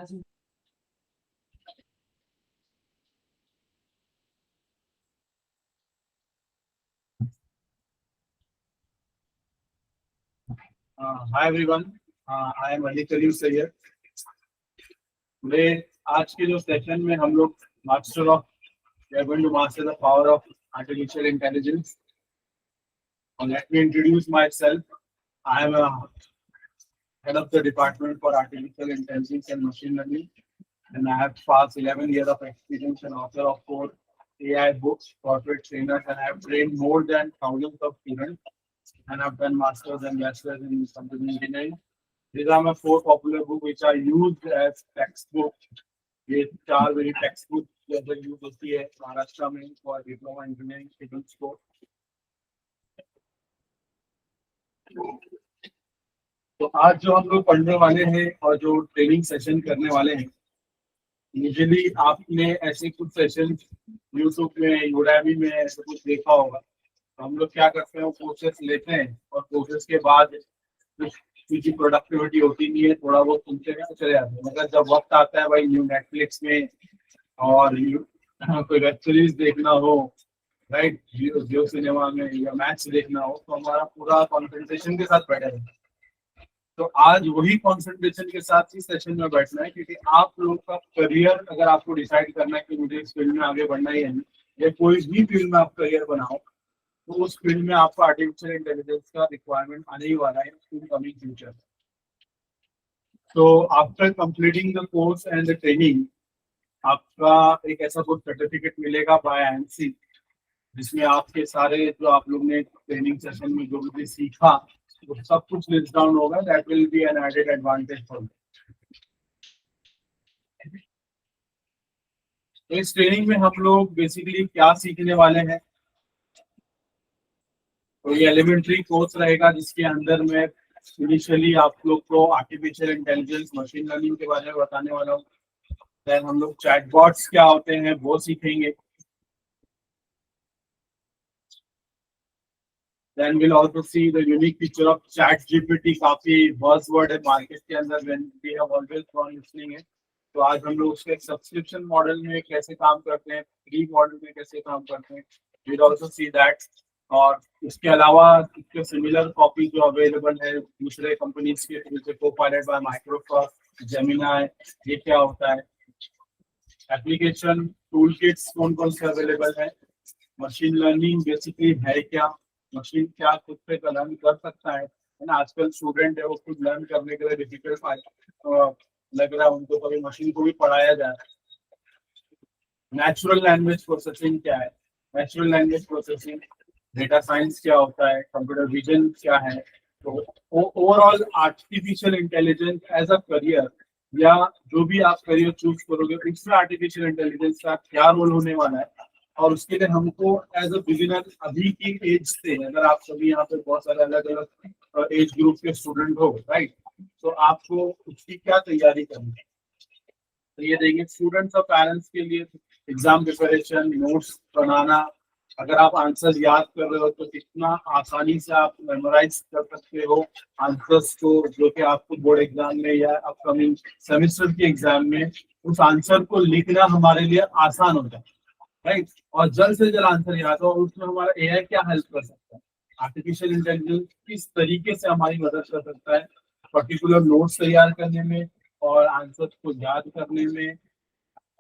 Hi everyone, I am Ali Karim Sayyed. Today, आज के जो सेशन में हम लोग master of we are going to master the power of artificial intelligence. And let me introduce myself. I am a head of the department for artificial intelligence and machine learning, and I have past 11 years of experience and author of 4 AI books, corporate trainers, and I have trained more than thousands of students, and I've done masters and bachelors in computer engineering. These are my 4 popular books which are used as textbook. ये 4 मेरी textbook जैसे use होती है महाराष्ट्र में for diploma engineering students को. तो आज जो हम लोग पढ़ने वाले हैं और जो ट्रेनिंग सेशन करने वाले हैं, यूजुअली आपने ऐसे कुछ सेशन यूट्यूब में, यूडेमी में ऐसे कुछ देखा होगा. तो हम लोग क्या करते हैं, वो कोर्सेस लेते हैं और कोर्सेस के बाद कुछ प्रोडक्टिविटी होती नहीं है, थोड़ा बहुत सुनते हैं चले जाते हैं. मगर जब वक्त आता है भाई न्यू नेटफ्लिक्स में और कोई वेब सीरीज देखना हो, राइट, जियो सिनेमा में, या मैच देखना हो, तो हमारा पूरा कॉन्सेंट्रेशन के साथ बैठा है. तो आज वही कॉन्सेंट्रेशन के साथ ही सेशन में बैठना है, क्योंकि आप लोग का करियर अगर आपको डिसाइड करना है कि मुझे इस फील्ड में आगे बढ़ना ही है, या कोई भी फील्ड में आप करियर बनाओ, तो उस फील्ड में आपको आर्टिफिशियल इंटेलिजेंस का रिक्वायरमेंट आने ही वाला है इन कमिंग फ्यूचर. तो after completing the course and the training, आपका एक ऐसा कुछ सर्टिफिकेट मिलेगा बाय एनसी, जिसमें आपके सारे जो आप लोग ने ट्रेनिंग सेशन में जो भी सीखा तो सब कुछ लिस्ट डाउन होगा. That will be an added advantage for. तो इस ट्रेनिंग में हम लोग बेसिकली क्या सीखने वाले हैं, तो ये एलिमेंट्री कोर्स रहेगा जिसके अंदर में इनिशियली आप लोग को आर्टिफिशियल इंटेलिजेंस, मशीन लर्निंग के बारे में बताने वाला हूँ. देन हम लोग चैटबॉट्स क्या होते हैं वो सीखेंगे. Then we'll also see the unique feature of ChatGPT. काफी buzzword है मार्केट के अंदर, when we have always gone listening है. तो आज हम लोग उसके सब्सक्रिप्शन मॉडल में कैसे काम करते हैं, फ्री मॉडल में कैसे काम करते हैं, we'll also see that. और इसके अलावा इसके सिमिलर कॉपी जो अवेलेबल है दूसरे कंपनीज के, जैसे Copilot बाय माइक्रोसॉफ्ट, जेमिनी, ये क्या होता है, एप्लीकेशन टूल किट्स कौन कौन से अवेलेबल है, मशीन लर्निंग बेसिकली है क्या, मशीन क्या खुद पे लर्न कर सकता है ना. आजकल स्टूडेंट है वो खुद लर्न करने के लिए डिफिकल्ट लग रहा है उनको, कभी मशीन को भी पढ़ाया जाए. नेचुरल लैंग्वेज प्रोसेसिंग क्या है, natural language processing, data science क्या होता है, कंप्यूटर विजन क्या है. तो overall artificial intelligence as a career, या जो भी आप करियर चूज करोगे उसमें आर्टिफिशियल इंटेलिजेंस का क्या रोल होने वाला है, और उसके लिए हमको एज अ बिगिनर अभी की एज से, अगर आप सभी यहाँ पे बहुत सारे अलग अलग एज ग्रुप के स्टूडेंट हो, राइट, तो आपको उसकी क्या तैयारी करनी है. तो ये देखिए स्टूडेंट्स और पेरेंट्स के लिए एग्जाम प्रिपरेशन, नोट्स बनाना, अगर आप आंसर याद कर रहे हो तो कितना आसानी से आप मेमोराइज कर सकते हो आंसर्स को, जो कि आपको बोर्ड एग्जाम में या अपकमिंग सेमेस्टर के एग्जाम में उस आंसर को लिखना हमारे लिए आसान हो जाए, राइट. और जल्द से जल्द आंसर याद हो, उसमें हमारा एआई क्या हेल्प कर सकता है, आर्टिफिशियल इंटेलिजेंस किस तरीके से हमारी मदद कर सकता है पर्टिकुलर नोट्स तैयार करने में और आंसर को याद करने में,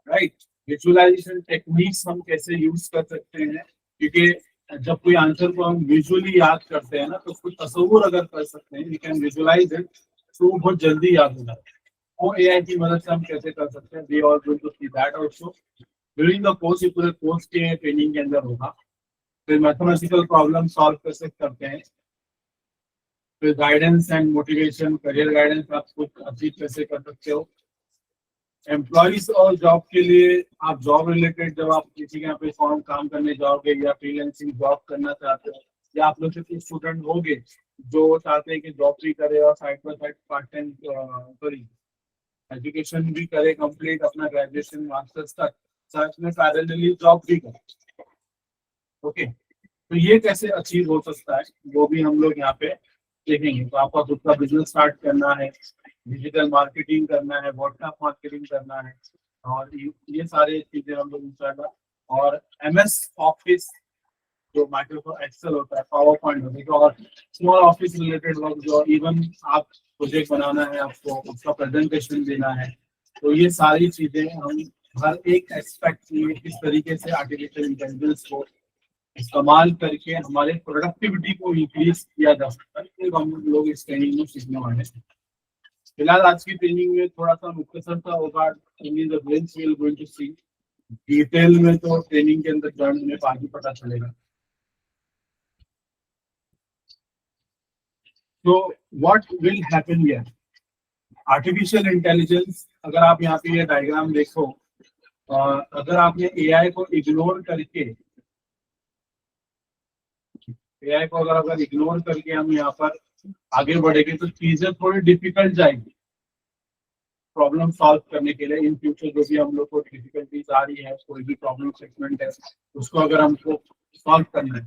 राइट. विजुअलाइजेशन टेक्निक्स हम कैसे यूज कर सकते हैं, क्योंकि जब कोई आंसर को हम विजुअली याद करते हैं ना, तो उसको तस्वुर अगर कर सकते हैं, वी कैन विजुअलाइज इट, तो बहुत जल्दी याद हो जाता है. वो एआई की मदद से हम कैसे कर सकते हैं, we are going to see that also during the course. ये पूरे कोर्स के ट्रेनिंग के अंदर होगा. फिर मैथमेटिकल प्रॉब्लम सॉल्व कैसे करते हैं, फिर guidance and motivation, career guidance आप कुछ अचीव कैसे कर सकते हो. एम्प्लॉइज और जॉब के लिए, आप जॉब रिलेटेड जब आप किसी के यहाँ पे फॉर्म काम करने जाओगे या फ्रीलांसिंग जॉब करना चाहते हो, या आप लोग से कुछ स्टूडेंट होंगे जो चाहते हैं कि जॉब भी करे और side by side part time sorry education भी करे कंप्लीट अपना ग्रेजुएशन मास्टर्स तक, साथ में पैरेलली जॉब भी करे. ओके, तो ये कैसे अचीव हो सकता है वो भी हम लोग यहाँ पे देखेंगे. तो आपका खुद का बिजनेस स्टार्ट करना है, डिजिटल मार्केटिंग करना है, व्हाट्सएप मार्केटिंग करना है, और ये सारे चीजें हम लोग इंस्टाग्राम और MS ऑफिस, जो माइक्रोसॉफ्ट एक्सेल होता है, पावर पॉइंट होता है, और स्मॉल ऑफिस रिलेटेड वर्क, जो इवन आप प्रोजेक्ट बनाना है, आपको उसका प्रेजेंटेशन देना है, तो ये सारी चीजें हम हर एक एस्पेक्ट में किस तरीके से आर्टिफिशियल इंटेलिजेंस को इस्तेमाल करके हमारे प्रोडक्टिविटी को इंक्रीज किया जा सकता है, तो हम लोग इस ट्रेनिंग में सीखने वाले हैं। फिलहाल आज की ट्रेनिंग में थोड़ा सा मुख्तसर सा होगा, गोइंग टू सी डिटेल में, तो ट्रेनिंग के अंदर ज्वाइन होने बाद ही पता चलेगा। तो what will happen here, artificial intelligence, अगर आप यहाँ पे ये डायग्राम देखो, अगर आपने एआई को इग्नोर करके, अगर इग्नोर करके हम यहाँ पर आगे बढ़ेंगे तो चीजें थोड़ी डिफिकल्ट जाएगी प्रॉब्लम सॉल्व करने के लिए। इन फ्यूचर जो भी हम लोग को डिफिकल्टीज आ रही है, कोई भी प्रॉब्लम सेगमेंट है, उसको अगर हमको सॉल्व करना है,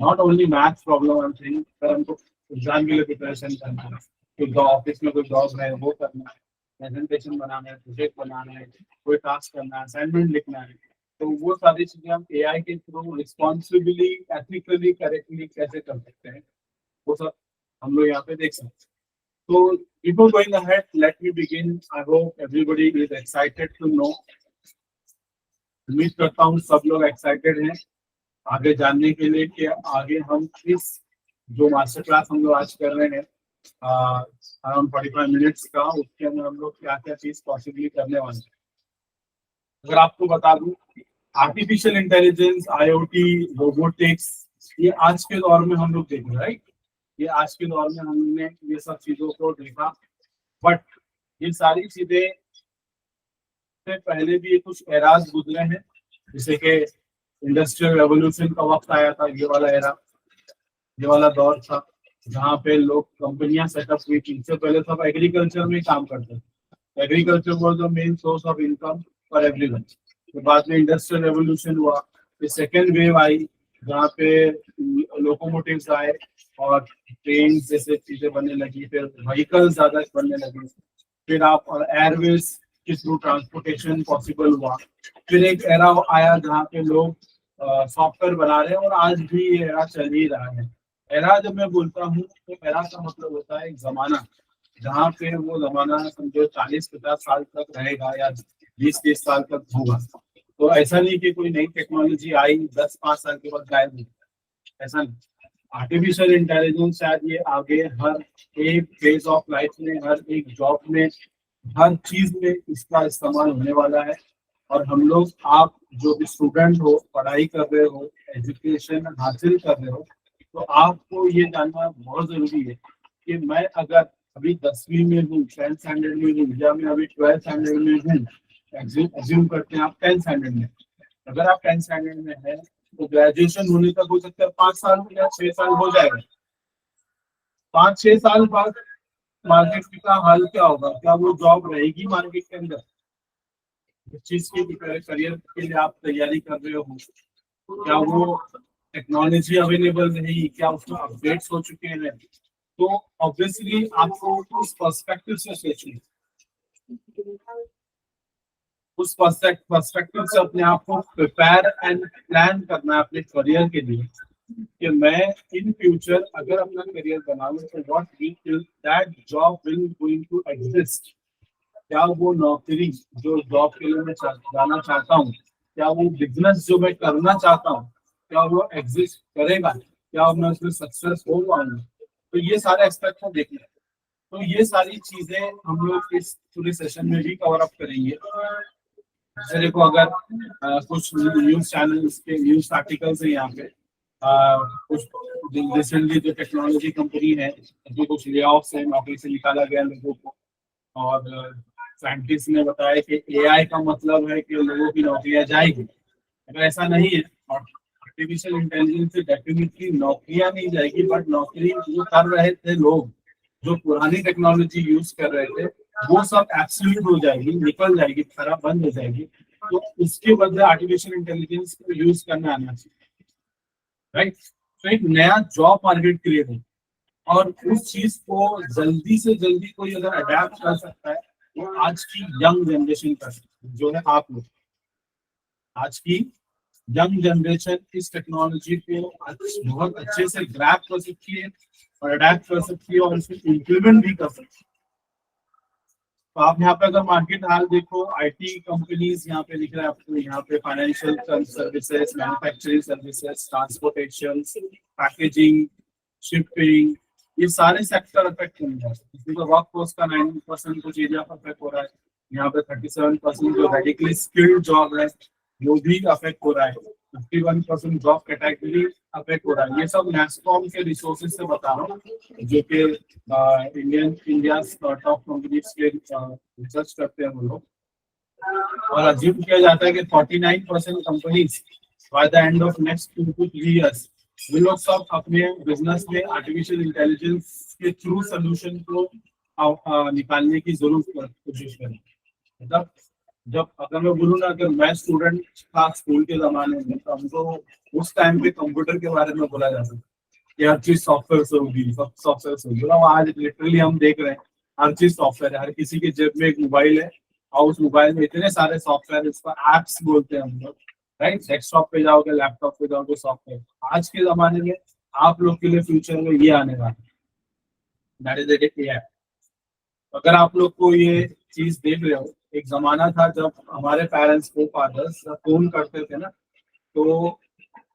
नॉट ओनली मैथ्स प्रॉब्लम, अगर हमको एग्जाम के लिए प्रिपरेशन करना है, कोई ऑफिस में कोई जॉब है वो करना है, प्रेजेंटेशन बनाना है, प्रोजेक्ट बनाना है, कोई टास्क करना है, असाइनमेंट लिखना है, तो वो सारी चीजें हम एआई के थ्रू रिस्पॉन्सिबली, एथिकली, करेक्टली कैसे कर सकते हैं, वो सब हम लोग यहाँ पे देख सकते हैं। So before going ahead, let me begin. I hope everybody is excited to know. उम्मीद करता हूँ सब लोग एक्साइटेड हैं आगे जानने के लिए कि आगे हम इस जो मास्टर क्लास हम लोग आज कर रहे हैं अराउंड 45 मिनट्स का, उसके अंदर हम लोग क्या क्या चीज पॉसिबली करने वाले हैं। अगर आपको बता दूं, आर्टिफिशियल इंटेलिजेंस, IoT, रोबोटिक्स, ये आज के दौर में हम लोग देख रहे हैं, राइट? ये आज के दौर में हमने ये सब चीजों को देखा, बट ये सारी चीजें से पहले भी कुछ एराज गुजरे हैं, जैसे कि इंडस्ट्रियल रेवोल्यूशन का वक्त आया था, ये वाला एरा, ये वाला दौर था जहाँ पे लोग कंपनियां सेटअप हुई थी। इससे पहले सब एग्रीकल्चर में काम करते थे, agriculture was the main source of income for everyone. तो बाद में इंडस्ट्रियल रेवोल्यूशन हुआ, फिर सेकेंड वेव आई जहाँ पे लोकोमोटिव्स आए और ट्रेन जैसे चीजें बनने लगी, फिर व्हीकल ज्यादा बनने लगे, फिर आप एयरवेज के थ्रू ट्रांसपोर्टेशन पॉसिबल हुआ, फिर एक एरा आया जहाँ पे लोग सॉफ्टवेयर बना रहे हैं, और आज भी ये एरा चल ही रहा है। एरा जब मैं बोलता हूँ तो एरा का मतलब होता है एक जमाना, जहाँ पे वो जमाना समझो 40-50 साल तक रहेगा या 20-30 साल तक होगा। तो ऐसा नहीं कि कोई नई टेक्नोलॉजी आई 10-5 साल के बाद गायब हो, ऐसा नहीं। आर्टिफिशियल इंटेलिजेंस शायद ये आगे हर एक फेज ऑफ लाइफ में, हर एक जॉब में, हर चीज में इसका इस्तेमाल होने वाला है। और हम लोग, आप जो भी स्टूडेंट हो, पढ़ाई कर रहे हो, एजुकेशन हासिल कर रहे हो, तो आपको ये जानना बहुत जरूरी है कि मैं अगर अभी 10वीं में हूँ, 10th स्टैंडर्ड में हूँ, या मैं अभी 12th स्टैंडर्ड में हूँ, एज्यूम करते हैं आप 10th स्टैंडर्ड में, अगर आप 10th स्टैंडर्ड में है तो ग्रेजुएशन होने तक हो सकता है 5 साल या 6 साल हो जाएगा। 5-6 साल बाद मार्केट का हाल क्या होगा? क्या वो जॉब रहेगी मार्केट के अंदर? जिस चीज की करियर के लिए आप तैयारी कर रहे हो, क्या वो टेक्नोलॉजी अवेलेबल रहेगी? क्या उसमें अपडेट्स हो चुके हैं? तो ऑब्वियसली आपको उस पर्सपेक्टिव से सोचना, उस पर्सपेक्टिव से अपने आप को प्रिपेयर एंड प्लान करना है अपने करियर के लिए, कि मैं इन फ्यूचर अगर अपना करियर बनाऊं तो what will that job will going to exist. क्या वो नौकरी जो जॉब के लिए मैं जाना चाहता हूँ, क्या वो बिजनेस जो मैं करना चाहता हूँ, क्या वो एग्जिस्ट करेगा? क्या मैं उसमें सक्सेस हो पाऊंगा? तो ये सारे एस्पेक्ट को देखना है। तो ये सारी चीजें हम लोग इस पूरे सेशन में भी कवर अप करेंगे। जैसे देखो, अगर कुछ न्यूज चैनल्स के न्यूज आर्टिकल्स है यहाँ पे, कुछ रिसेंटली जो टेक्नोलॉजी कंपनी है, जो कुछ ले ऑफ्स है, नौकरी से निकाला गया लोगों को, और साइंटिस्ट ने बताया कि एआई का मतलब है कि लोगों की नौकरियां जाएगी। अगर ऐसा नहीं है, और आर्टिफिशियल इंटेलिजेंस से डेफिनेटली नौकरियां नहीं जाएगी, बट नौकरी जो कर रहे थे लोग, जो पुरानी टेक्नोलॉजी यूज कर रहे थे, वो सब एब्सोल्यूट हो जाएगी, निकल जाएगी, खराब बंद हो जाएगी। तो उसके बदले आर्टिफिशियल इंटेलिजेंस को यूज करना आना चाहिए, राइट? तो एक नया जॉब मार्केट क्रिएट हो, और उस चीज को जल्दी से जल्दी कोई अगर अडेप्ट कर सकता है वो आज की यंग जनरेशन कर सकती है, जो है आप लोग। आज की यंग जनरेशन इस टेक्नोलॉजी को बहुत अच्छे से ग्रैब कर सकती है और अडेप्ट कर सकती है और इसको इम्प्लीमेंट भी कर सकती है। तो आप यहाँ पे अगर मार्केट हाल देखो, आईटी कंपनीज यहाँ पे दिख रहा है आपको, यहाँ पे financial services, manufacturing services, transportation, packaging, shipping, ये सारे सेक्टर अफेक्ट होंगे। इसमें तो वर्क फोर्स का 90% कुछ एरिया अफेक्ट हो रहा है। यहाँ पे 37% जो रेडिकली स्किल्ड जॉब है वो भी अफेक्ट हो रहा है। 51% जॉब कैटेगरी अफेक्ट हो रहा है। ये सब नेस्कॉम के रिसोर्सेज से बता रहा हूँ, जो कि इंडिया टॉप कंपनीज के रिसर्च करते हैं वो लोग। और अज्यूम किया जाता है कि 49% companies by the end of next 2 to 3 years वो लोग सब अपने बिजनेस में आर्टिफिशियल इंटेलिजेंस के थ्रू सोल्यूशन को निकालने की जरूर कोशिश करें। मतलब जब अगर मैं बोलूँ ना कि मैं स्टूडेंट था स्कूल के जमाने में, तो हमको उस टाइम पे कंप्यूटर के बारे में बोला जाता था कि हर चीज सॉफ्टवेयर से होगी, सब सॉफ्टवेयर से होगी। और आज लिटरली हम देख रहे हैं हर चीज सॉफ्टवेयर है। हर किसी के जेब में एक मोबाइल है और उस मोबाइल में इतने सारे सॉफ्टवेयर, इसको एप्स बोलते हैं हम लोग, राइट। डेस्कटॉप पे जाओगे, लैपटॉप पे जाओगे, सॉफ्टवेयर। आज के जमाने में आप लोग के लिए फ्यूचर में ये आने वाला है, दैट इज इट एआई। अगर आप लोग को ये चीज देख रहे हो, एक जमाना था जब हमारे पेरेंट्स को फादर्स फोन करते थे ना, तो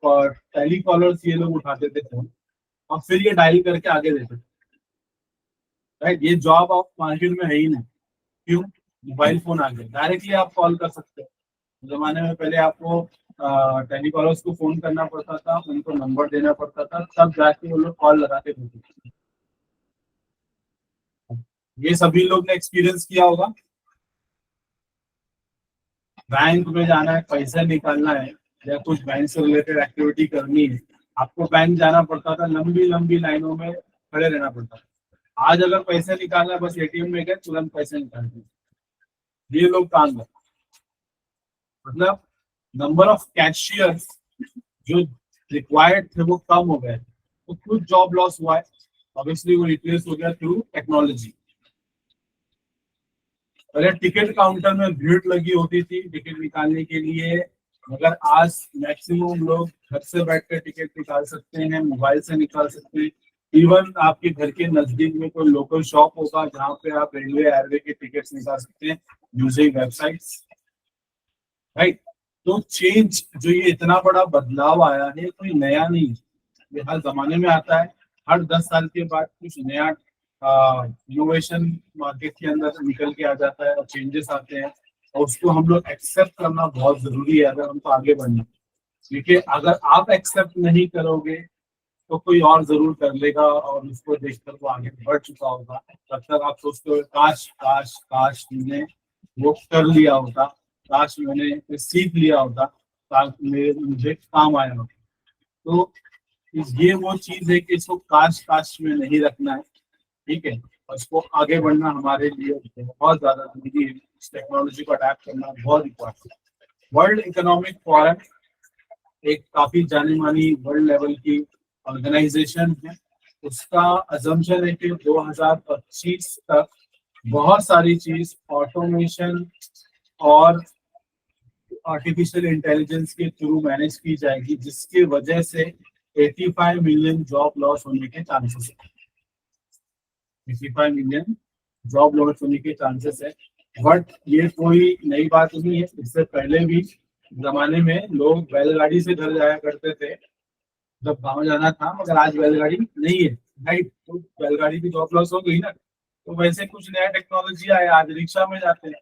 टेलीकॉलर्स ये लोग उठाते थे फोन और फिर ये डायल करके आगे देते थे, राइट। ये जॉब आप मार्केट में है ही नहीं। क्यों? मोबाइल फोन आ गया, डायरेक्टली आप कॉल कर सकते हो। जमाने में पहले आपको टेलीकॉलर्स को फोन करना पड़ता था, उनको नंबर देना पड़ता था, तब जाके वो लोग कॉल लगाते थे। ये सभी लोग ने एक्सपीरियंस किया होगा। बैंक में जाना है, पैसा निकालना है या कुछ बैंक से रिलेटेड एक्टिविटी करनी है, आपको बैंक जाना पड़ता था, लंबी लंबी लाइनों में खड़े रहना पड़ता था। आज अगर पैसे निकालना है, बस एटीएम में गए, तुरंत पैसे निकाल दिए। ये लोग काम करते, मतलब नंबर ऑफ कैशियर्स जो रिक्वायर्ड थे वो कम हो गए, तो कुछ जॉब लॉस हुआ है। ऑब्वियसली वो रिप्लेस हो गया थ्रू टेक्नोलॉजी। पहले टिकट काउंटर में भीड़ लगी होती थी टिकट निकालने के लिए, मगर आज मैक्सिमम लोग घर से बैठकर टिकट निकाल सकते हैं, मोबाइल से निकाल सकते हैं। इवन आपके घर के नजदीक में कोई लोकल शॉप होगा जहाँ पे आप रेलवे एयरवे के टिकट्स निकाल सकते हैं यूजिंग वेबसाइट्स, राइट। तो चेंज जो ये इतना बड़ा बदलाव आया है कोई नया नहीं, ये हर जमाने में आता है। हर 10 साल के बाद कुछ नया इनोवेशन मार्केट के अंदर निकल के आ जाता है और चेंजेस आते हैं, और उसको हम लोग एक्सेप्ट करना बहुत जरूरी है अगर हमको आगे बढ़ना। क्योंकि अगर आप एक्सेप्ट नहीं करोगे तो कोई और जरूर कर लेगा और उसको देखकर वो आगे बढ़ चुका होगा। तब तक आप सोचते हो काश काश काश मैंने वो कर लिया होता, काश मैंने सीख लिया होता, काश मुझे काम आया होता। तो ये वो चीज है कि इसको काश काश में नहीं रखना है, ठीक है। और इसको आगे बढ़ना हमारे लिए बहुत ज्यादा जरूरी है। इस टेक्नोलॉजी को अडेप्ट करना बहुत इम्पोर्टेंट है। वर्ल्ड इकोनॉमिक फोरम एक काफी जानी मानी वर्ल्ड लेवल की ऑर्गेनाइजेशन है। उसका अजम्पशन है कि 2025 तक बहुत सारी चीज ऑटोमेशन और आर्टिफिशियल इंटेलिजेंस के थ्रू मैनेज की जाएगी, जिसकी वजह से 85 मिलियन जॉब लॉस होने के चांसेस है। 85 मिलियन जॉब लॉस होने के चांसेस है। बट ये कोई नई बात नहीं है, इससे पहले भी जमाने में लोग बैलगाड़ी से घर जाया करते थे जब गाँव जाना था, मगर आज बैलगाड़ी नहीं है, राइट। तो बैलगाड़ी की जॉब लॉस हो गई ना, तो वैसे कुछ नया टेक्नोलॉजी आया, आज रिक्शा में जाते हैं।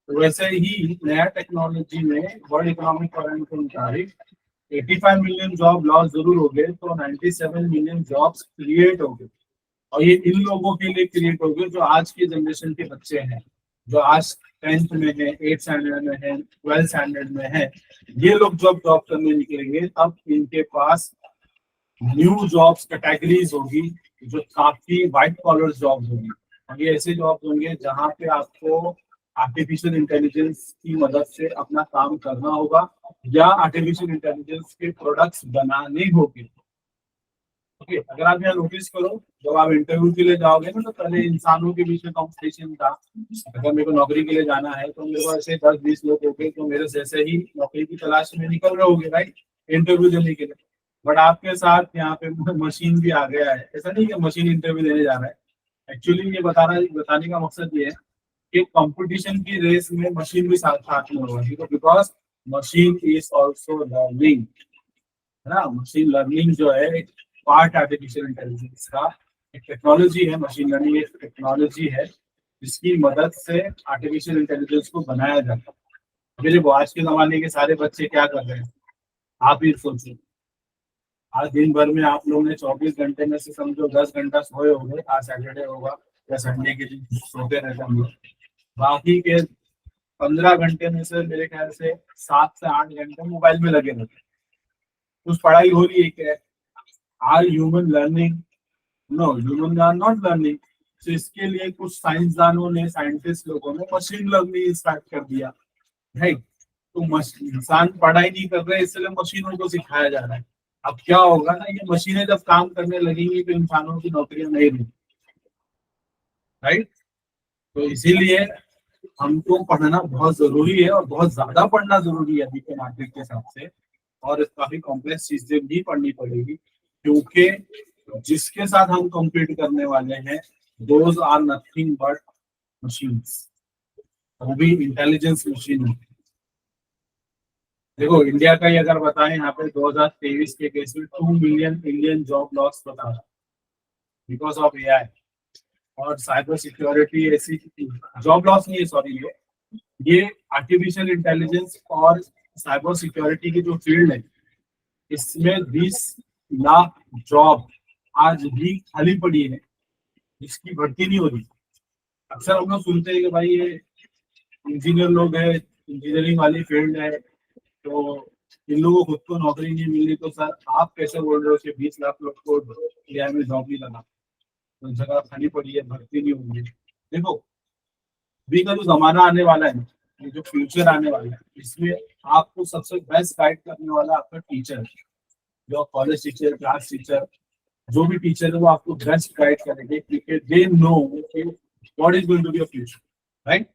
तो वैसे ही नया टेक्नोलॉजी में वर्ल्ड इकोनॉमिक फोरम के मुताबिक 85 मिलियन जॉब लॉस जरूर हो गए, तो 97 मिलियन जॉब्स क्रिएट हो गए। और ये इन लोगों के लिए क्रिएट हो गए जो आज की जनरेशन के बच्चे हैं, जो आज 10th में है, 8th स्टैंडर्ड में है, 12th स्टैंडर्ड में है। ये लोग जब जॉब करने निकलेंगे तब इनके पास न्यू जॉब्स कैटेगरीज होगी जो काफी व्हाइट कॉलर जॉब्स होंगी। और ये ऐसे जॉब्स होंगे जहाँ पे आपको आर्टिफिशियल इंटेलिजेंस की मदद से अपना काम करना होगा या आर्टिफिशियल इंटेलिजेंस के प्रोडक्ट्स बनाने होंगे। ओके, अगर आप यहाँ नोटिस करो जब आप इंटरव्यू के लिए जाओगे ना तो पहले इंसानों के बीच में कंपटीशन था। अगर मेरे को नौकरी के लिए जाना है तो मेरे को ऐसे 10-20 लोग हो गए तो मेरे जैसे ही नौकरी की तलाश में निकल रहे होंगे राइट, इंटरव्यू देने के लिए। बट आपके साथ यहाँ पे मशीन भी आ गया है, ऐसा नहीं कि मशीन इंटरव्यू देने जा रहा है। एक्चुअली ये बताने का मकसद ये है कि कंपटीशन की रेस में मशीन भी साथ साथ में होगा, ठीक है, because machine is also learning, है ना। मशीन लर्निंग जो है एक पार्ट आर्टिफिशियल इंटेलिजेंस का, एक टेक्नोलॉजी है। मशीन लर्निंग एक टेक्नोलॉजी है जिसकी मदद से आर्टिफिशियल इंटेलिजेंस को बनाया जाता है। अभी देखो आज के जमाने के सारे बच्चे क्या कर रहे हैं, आप ही सोचिए। आज दिन भर में आप लोगों ने 24 घंटे में से समझो 10 घंटा सोए होंगे, आज सैटरडे होगा या संडे के दिन सोते रहते हम लोग। बाकी के 15 घंटे में से मेरे ख्याल से 7 से 8 घंटे मोबाइल में लगे रहते हैं। कुछ पढ़ाई हो रही है क्या? Are human learning? No, human are not learning. तो इसके लिए कुछ साइंसदानों ने, साइंटिस्ट लोगों ने मशीन लर्निंग स्टार्ट कर दिया, राइट। तो इंसान पढ़ाई नहीं कर रहे, इसलिए मशीनों को सिखाया जा रहा है। अब क्या होगा ना, ये मशीनें जब काम करने लगेंगी तो इंसानों की नौकरियां नहीं रहेंगी, राइट। तो इसीलिए हमको पढ़ना बहुत जरूरी है और बहुत ज्यादा पढ़ना जरूरी है अभी के मार्केट के हिसाब से। और काफी कॉम्प्लेक्स चीजें भी पढ़नी पड़ेगी क्योंकि जिसके साथ हम कम्पीट करने वाले हैं those are nothing but machines, वो भी इंटेलिजेंस मशीन है। देखो इंडिया का ही अगर बताएं, यहाँ पे 2023 के केस में 2 मिलियन इंडियन जॉब लॉस बता रहा बिकॉज ऑफ एआई और साइबर सिक्योरिटी। ऐसी जॉब लॉस नहीं है, सॉरी, ये आर्टिफिशियल इंटेलिजेंस और साइबर सिक्योरिटी की जो फील्ड है इसमें 20 लाख जॉब आज भी खाली पड़ी है, जिसकी भर्ती नहीं हो रही। अक्सर हम लोग सुनते हैं कि भाई ये इंजीनियर लोग है, इंजीनियरिंग वाली फील्ड है, तो इन लोगों को खुद को नौकरी नहीं मिल रही। तो सर आप कैसे बोल रहे हो कि 20 लाख लोग को एआई में जॉब नहीं लगा, तो जगह खाली पड़ी है, भर्ती नहीं होंगी। देखो अभी का जो जमाना आने वाला है, ये जो फ्यूचर आने वाला है, इसमें आपको सबसे बेस्ट गाइड करने वाला आपका टीचर, जो कॉलेज टीचर, क्लास टीचर, जो भी टीचर है वो आपको बेस्ट गाइड करेंगे क्योंकि they know what is going to be your future, right.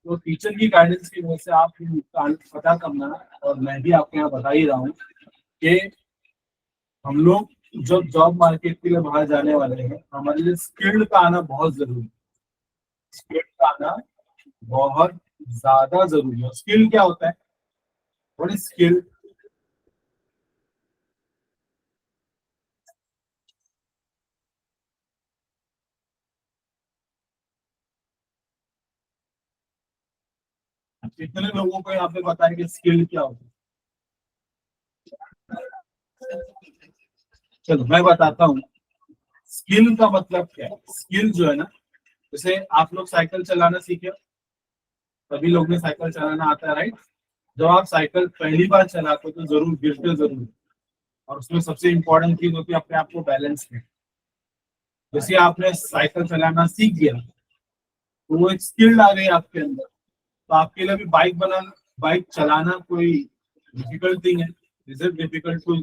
तो टीचर की गाइडेंस की वजह से आप पता करना, और मैं भी आपको यहाँ बता ही रहा हूँ कि हम लोग जब जॉब मार्केट के लिए बाहर जाने वाले हैं, हमारे लिए स्किल्ड का आना बहुत जरूरी है। स्किल्ड का आना बहुत ज्यादा जरूरी है। स्किल क्या होता है? What is skill? कितने लोगों को यहाँ पे पता है कि स्किल क्या होता है? चलो मैं बताता हूँ स्किल का मतलब क्या है। स्किल जो है ना, जैसे आप लोग साइकिल चलाना सीखे, सभी लोग ने साइकिल चलाना आता है, राइट। जब आप साइकिल पहली बार चलाते हो तो जरूर गिरते जरूर, और उसमें सबसे इंपॉर्टेंट चीज होती है अपने आप को बैलेंस में। जैसे आपने साइकिल चलाना सीख गया तो वो एक स्किल आ गई आपके अंदर। तो आपके लिए भी बाइक चलाना कोई डिफिकल्ट थिंग है? Is it difficult to?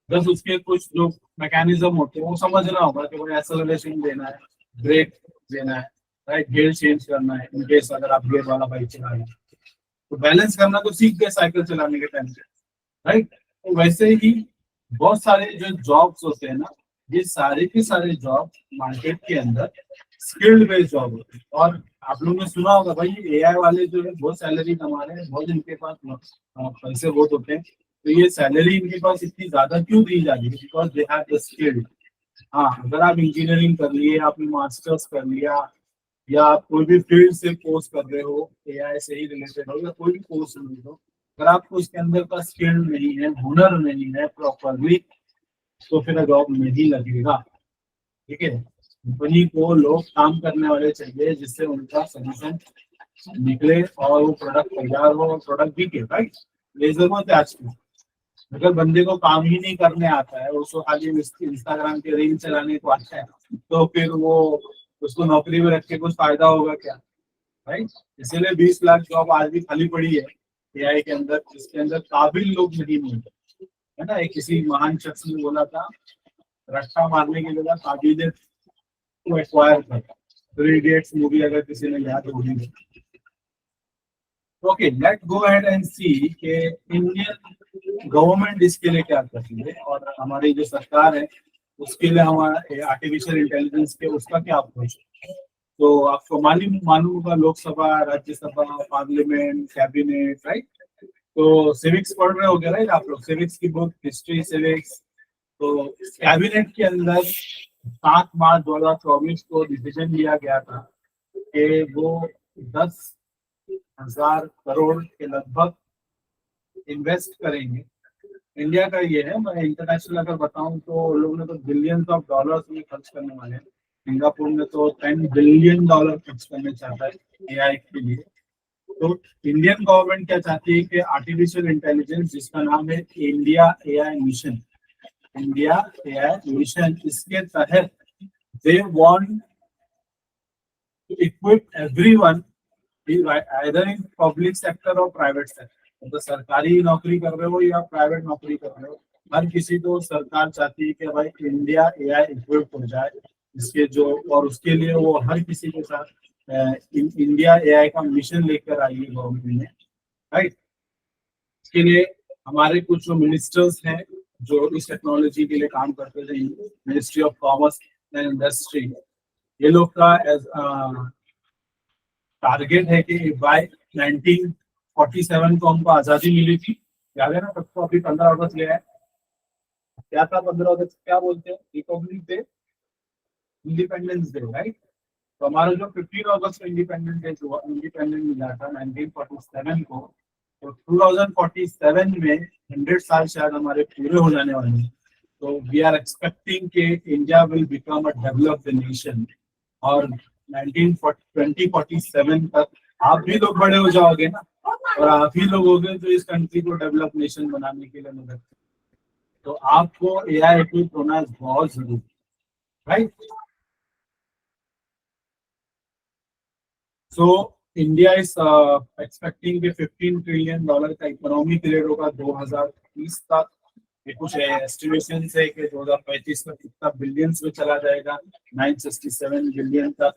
बस उसके कुछ जो मैकेनिज्म होते हैं वो समझना होगा कि भाई एक्सेलरेशन देना है, ब्रेक देना है, राइट, गियर चेंज करना है इन केस अगर आप गियर वाला बाइक चला रहे हैं। तो बैलेंस करना तो सीख गए साइकिल चलाने के टाइम से, राइट। तो वैसे ही बहुत सारे जो जॉब्स होते हैं ना, ये सारे के सारे जॉब मार्केट के अंदर स्किल्ड बेस्ड जॉब होते हैं। और आप लोगों ने सुना होगा भाई एआई वाले जो है बहुत सैलरी कमा रहे हैं, बहुत इनके पास पैसे बहुत होते हैं। तो ये सैलरी इनके पास इतनी ज्यादा क्यों दी जा रही है? Because they have the skill. हाँ, अगर आप इंजीनियरिंग कर लिए, आपने मास्टर्स कर लिया, या आप कोई भी फील्ड से कोर्स कर रहे हो, एआई से ही रिलेटेड हो या कोई भी कोर्स नहीं हो, अगर आपको उसके अंदर का स्किल नहीं है, हुनर नहीं है प्रॉपरली, तो फिर जॉब नहीं लगेगा, ठीक है। कंपनी को लोग काम करने वाले चाहिए जिससे उनका सोल्यूशन निकले और वो प्रोडक्ट तैयार हो और प्रोडक्ट बिके, राइट। ये जरूरत है आज की। अगर बंदे को काम ही नहीं करने आता है, उसको खाली इंस्टाग्राम के रील चलाने को आता है, तो फिर वो उसको नौकरी में रख के कुछ फायदा होगा क्या, राइट। इसीलिए 20 लाख जॉब आज भी खाली पड़ी है एआई के अंदर, जिसके अंदर काबिल लोग नहीं मिलते, है ना। एक किसी महान शख्स ने बोला था रट्टा मारने के लिए काबिलियत को एक्वायर कर। थ्री इडियट्स मूवी अगर किसी ने याद होगी। Okay, let go ahead and see कि इंडियन गवर्नमेंट इसके लिए क्या कर रही है और हमारी जो सरकार है उसके लिए हमारा आर्टिफिशियल इंटेलिजेंस के उसका क्या अप्रोच है। तो आपको मालूम होगा Lok Sabha, Rajya Sabha, parliament, cabinet, right. तो सिविक्स पढ़ रहे होगे राइट आप लोग, सिविक्स की बुक, हिस्ट्री, सिविक्स। तो कैबिनेट के अंदर 7 मार्च 2024 को डिसीजन लिया गया था कि वो 10,000 करोड़ के लगभग इन्वेस्ट करेंगे। इंडिया का ये है, मैं इंटरनेशनल अगर बताऊं तो लोगों ने तो बिलियंस ऑफ डॉलर्स में खर्च करने वाले हैं। सिंगापुर में तो $10 बिलियन खर्च करने चाहता है एआई के लिए। तो इंडियन गवर्नमेंट क्या चाहती है कि आर्टिफिशियल इंटेलिजेंस, जिसका नाम है India AI mission, India AI mission, इसके तहत they want to equip everyone either in public sector और प्राइवेट सेक्टर। तो सरकारी नौकरी कर रहे हो या प्राइवेट नौकरी कर रहे हो, हर किसी को सरकार चाहती है कि भाई इंडिया एआई इक्विप हो जाए इसके जो, और उसके लिए वो हर किसी के साथ इंडिया एआई का मिशन लेकर आई है गवर्नमेंट ने, राइट। इसके लिए हमारे कुछ जो मिनिस्टर्स हैं जो इस टेक्नोलॉजी के लिए काम करते थे, ministry of commerce and industry, ये लोग का एज टारगेट है कि बाय 1947 को हमको आजादी मिली थी, याद है ना सबको। अभी 15 अगस्त गया है, क्या था 15 अगस्त, क्या बोलते हैं, Republic day, independence day, right. तो हमारा जो 15 अगस्त को इंडिपेंडेंस डे हुआ, इंडिपेंडेंस मिला था 1947 को, तो 2047 में 100 साल शायद हमारे पूरे हो जाने वाले हैं। तो वी आर एक्सपेक्टिंग कि India will become a developed nation, और 2047 तक आप भी लोग बड़े हो जाओगे ना, और आप ही लोग होगे तो इस कंट्री को डेवलप नेशन बनाने के लिए मदद। तो आपको एआई इक्विप होना बहुत जरूरी, right. So India is expecting कि $15 ट्रिलियन का इकोनॉमी क्रिएट होगा 2030 तक। ये कुछ एस्टिमेशन है कि 2035 तक कितना बिलियंस में चला जाएगा, 967 बिलियन तक।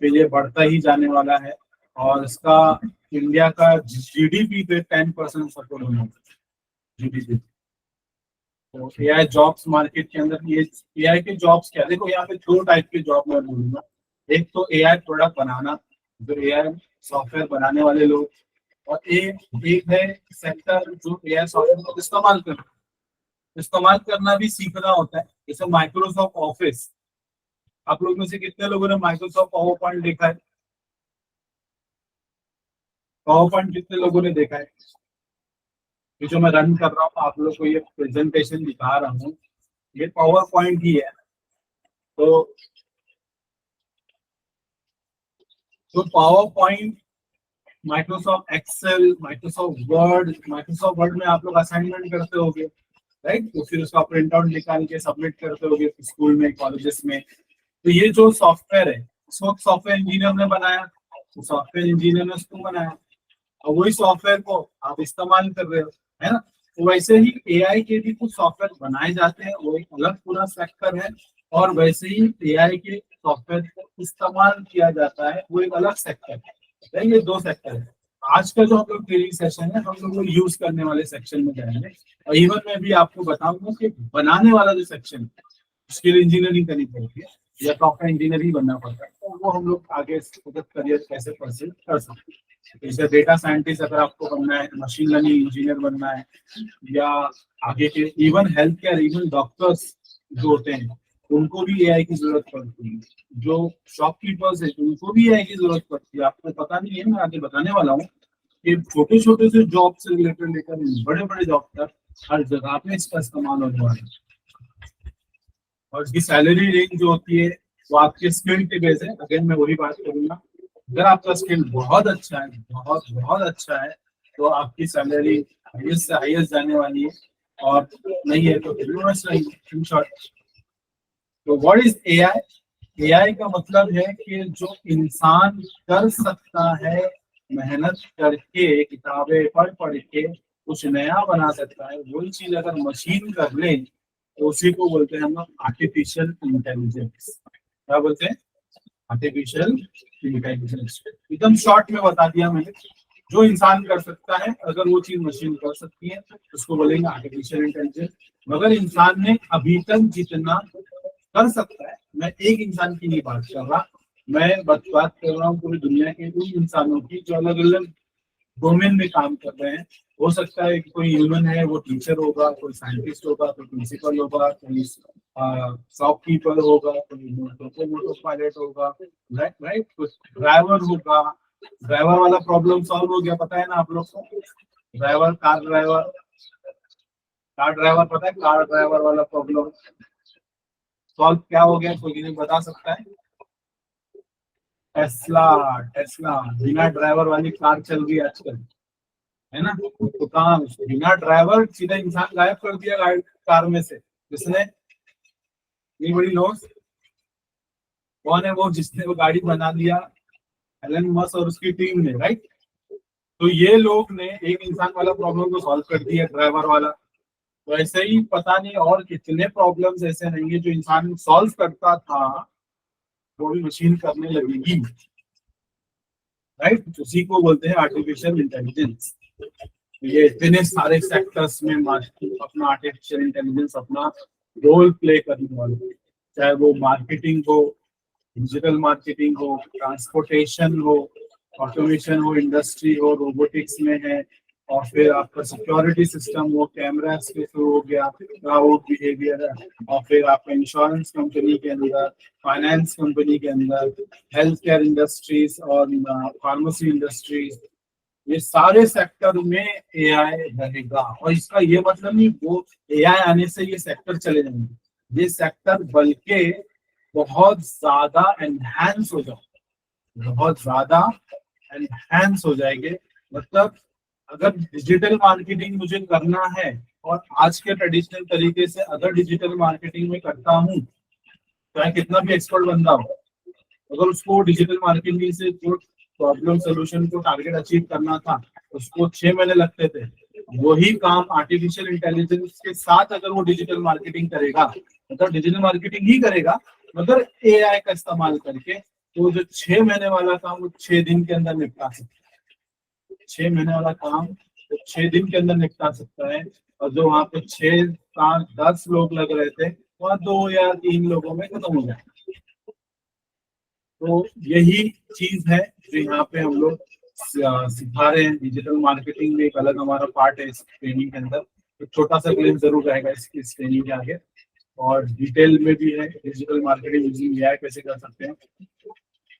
फिर ये बढ़ता ही जाने वाला है, और इसका इंडिया का जीडीपी पे 10% सपोर्ट होना जीडीपी। तो एआई जॉब्स मार्केट के अंदर ये एआई के जॉब्स क्या, देखो यहाँ पे 2 टाइप के जॉब मैं बोलूंगा। एक तो एआई प्रोडक्ट बनाना, जो एआई सॉफ्टवेयर बनाने वाले लोग, और एक है सेक्टर जो एआई सॉफ्टवेयर को इस्तेमाल करना भी सीखना होता है। जैसे माइक्रोसॉफ्ट ऑफिस, आप लोग में से कितने लोगों ने माइक्रोसॉफ्ट पावर पॉइंट देखा है? पावर पॉइंट कितने लोगों ने देखा है? ये जो मैं रन कर रहा हूँ आप लोग को ये प्रेजेंटेशन दिखा रहा हूँ, ये पावर पॉइंट ही है। तो power point, Microsoft Excel, Microsoft Word में आप लोग असाइनमेंट करते होगे, राइट। तो फिर उसका प्रिंट आउट निकाल के सबमिट करते होगे स्कूल में, कॉलेजेस में। तो ये जो सॉफ्टवेयर है इसको सॉफ्टवेयर इंजीनियर ने बनाया, तो सॉफ्टवेयर इंजीनियर ने उसको बनाया, और वही सॉफ्टवेयर को आप इस्तेमाल कर रहे हो, है ना। तो वैसे ही एआई के भी कुछ सॉफ्टवेयर बनाए जाते हैं, वो एक अलग पूरा सेक्टर है, और वैसे ही एआई के सॉफ्टवेयर को इस्तेमाल किया जाता है, वो एक अलग सेक्टर है। ये 2 सेक्टर है। आज का जो हम लोग ट्रेनिंग सेशन है, हम लोग यूज करने वाले सेक्शन में जाएंगे, और इवन मैं भी आपको बताऊंगा कि बनाने वाला जो सेक्शन है उसके लिए इंजीनियरिंग करनी पड़ती है या सॉफ्टवेयर इंजीनियर ही बनना पड़ता है, तो वो हम लोग आगे करियर कैसे परस्यू कर सकते हैं। जैसे डेटा साइंटिस्ट अगर आपको बनना है, मशीन लर्निंग इंजीनियर बनना है, या आगे के even health care, even doctors जो होते हैं उनको भी एआई की जरूरत पड़ती है। जो शॉपकीपर्स है उनको भी एआई की जरूरत पड़ती है। आपको पता नहीं है, मैं आगे बताने वाला हूँ कि छोटे छोटे से जॉब से रिलेटेड लेकर बड़े बड़े जॉब तक हर जगह पे इसका इस्तेमाल होने वाला है। और इसकी सैलरी रेंज जो होती है वो आपके स्किल के बेस है। अगेन मैं वही बात करूंगा, अगर आपका स्किल बहुत अच्छा है, बहुत अच्छा है, तो आपकी सैलरी हाईएस्ट से हाईएस्ट जाने वाली है, और नहीं है तो इन शॉर्ट। तो व्हाट इज एआई? एआई का मतलब है कि जो इंसान कर सकता है मेहनत करके, किताबें पढ़ के कुछ नया बना सकता है, वही चीज अगर मशीन कर ले उसी को बोलते हैं हम लोग आर्टिफिशियल इंटेलिजेंस। क्या बोलते हैं? Artificial intelligence. एकदम शॉर्ट में बता दिया मैंने। जो इंसान कर सकता है अगर वो चीज मशीन कर सकती है उसको बोलेंगे आर्टिफिशियल इंटेलिजेंस। मगर इंसान ने अभी तक जितना कर सकता है, मैं एक इंसान की नहीं बात कर रहा, मैं बात कर रहा हूँ पूरी दुनिया के उन इंसानों की जो अलग अलग डोमेन में काम कर रहे हैं। हो सकता है कि कोई ह्यूमन है, वो टीचर होगा, कोई साइंटिस्ट होगा, कोई प्रिंसिपल होगा, कोई शॉपकीपर होगा, कोई मोटो पायलट होगा, राइट राइट, कुछ ड्राइवर होगा। ड्राइवर वाला प्रॉब्लम सॉल्व हो गया, पता है ना आप लोग को? ड्राइवर, कार ड्राइवर पता है, कार ड्राइवर वाला प्रॉब्लम सॉल्व क्या हो गया? कोई नहीं बता सकता है? टेस्ला। टेस्ला बिना ड्राइवर वाली कार चल रही है आजकल, है ना? तो कहाँ बिना ड्राइवर सीधा इंसान गायब कर दिया कार में से, जिसने? ये बड़ी नोट। कौन है वो जिसने वो गाड़ी बना दिया? एलन मस्क और उसकी टीम ने, राइट? तो ये लोग ने एक इंसान वाला प्रॉब्लम को सॉल्व कर दिया, ड्राइवर वाला। तो ऐसे ही पता नहीं और कितने प्रॉब्लम्स ऐसे रहेंगे जो इंसान सॉल्व करता था, वो भी मशीन करने लगेगी, राइट? उसी को बोलते हैं आर्टिफिशियल इंटेलिजेंस। ये इतने सारे सेक्टर्स में अपना आर्टिफिशियल इंटेलिजेंस अपना रोल प्ले करने वाले हैं। चाहे वो मार्केटिंग हो, डिजिटल मार्केटिंग हो, ट्रांसपोर्टेशन हो, ऑटोमेशन हो, इंडस्ट्री हो, रोबोटिक्स में है, और फिर आपका सिक्योरिटी सिस्टम हो, कैमरास के थ्रू हो गया, क्लाउड बिहेवियर है, और फिर आपका इंश्योरेंस कंपनी के अंदर, फाइनेंस कंपनी के अंदर, हेल्थ केयर इंडस्ट्रीज और फार्मेसी इंडस्ट्रीज, ये सारे सेक्टर में एआई रहेगा। और इसका ये मतलब नहीं वो एआई आने से ये सेक्टर चले जाएंगे, ये सेक्टर बल्कि बहुत ज्यादा एनहांस हो जाएगा, बहुत ज्यादा एनहांस हो जाएंगे। मतलब अगर डिजिटल मार्केटिंग मुझे करना है और आज के ट्रेडिशनल तरीके से अगर डिजिटल मार्केटिंग में करता हूँ, चाहे कितना भी एक्सपर्ट बंदा हो, अगर उसको डिजिटल मार्केटिंग से जो प्रॉब्लम सोल्यूशन को टारगेट अचीव करना था, उसको 6 महीने लगते थे, वही काम आर्टिफिशियल इंटेलिजेंस के साथ अगर वो डिजिटल मार्केटिंग करेगा, मतलब डिजिटल मार्केटिंग ही करेगा मगर एआई का इस्तेमाल करके, तो जो 6 महीने वाला काम वो 6 दिन के अंदर निपटा सकता है। 6 महीने वाला काम तो 6 दिन के अंदर निपटा सकता है। और जो वहाँ पे 6, 7, 10 लोग लग रहे थे, वहाँ 2 या 3 लोगों में खत्म हो जाए। तो यही चीज है जो यहाँ पे हम लोग सिखा रहे हैं। डिजिटल मार्केटिंग में एक अलग हमारा पार्ट है इस ट्रेनिंग के अंदर। तो छोटा सा ग्लिम्स जरूर रहेगा इस ट्रेनिंग के आगे, और डिटेल में भी है डिजिटल मार्केटिंग यूजिंग एआई कैसे कर सकते हैं।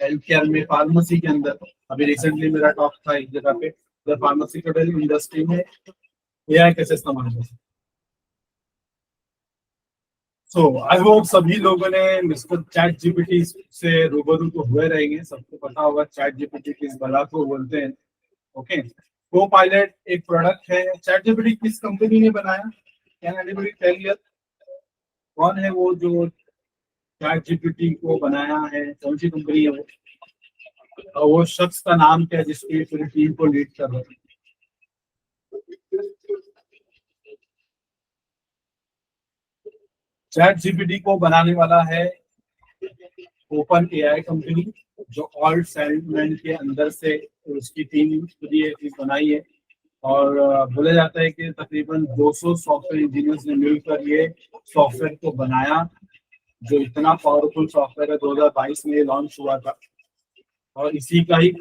हेल्थ केयर में, फार्मेसी के अंदर, अभी रिसेंटली मेरा टॉक था एक जगह पे, फार्मास्यूटिकल इंडस्ट्री में एआई कैसे इस्तेमाल कर सकते हैं। सो आई होप सभी लोगों ने मिस्टर चैट जीपीटी से रूबरू तो हुए रहेंगे, सबको पता होगा चैट जीपीटी किस बला को बोलते हैं। ओके, को पायलट एक प्रोडक्ट है। चैट जीपीटी किस कंपनी ने बनाया? Can anybody tell yes? कौन है वो जो चैट जीपीटी को बनाया है? कौन सी कंपनी है वो? और वो शख्स का नाम क्या है जिसकी पूरी टीम को लीड कर रहा है? चैट जीपीटी को बनाने वाला है ओपन एआई कंपनी, जो ऑल्ट सैंडमैन के अंदर से उसकी टीम खुद ये चीज बनाई है। और बोला जाता है कि तकरीबन 200 सॉफ्टवेयर इंजीनियर्स ने मिलकर ये सॉफ्टवेयर को बनाया, जो इतना पावरफुल सॉफ्टवेयर है। 2022 में ये लॉन्च हुआ था, और इसी का ही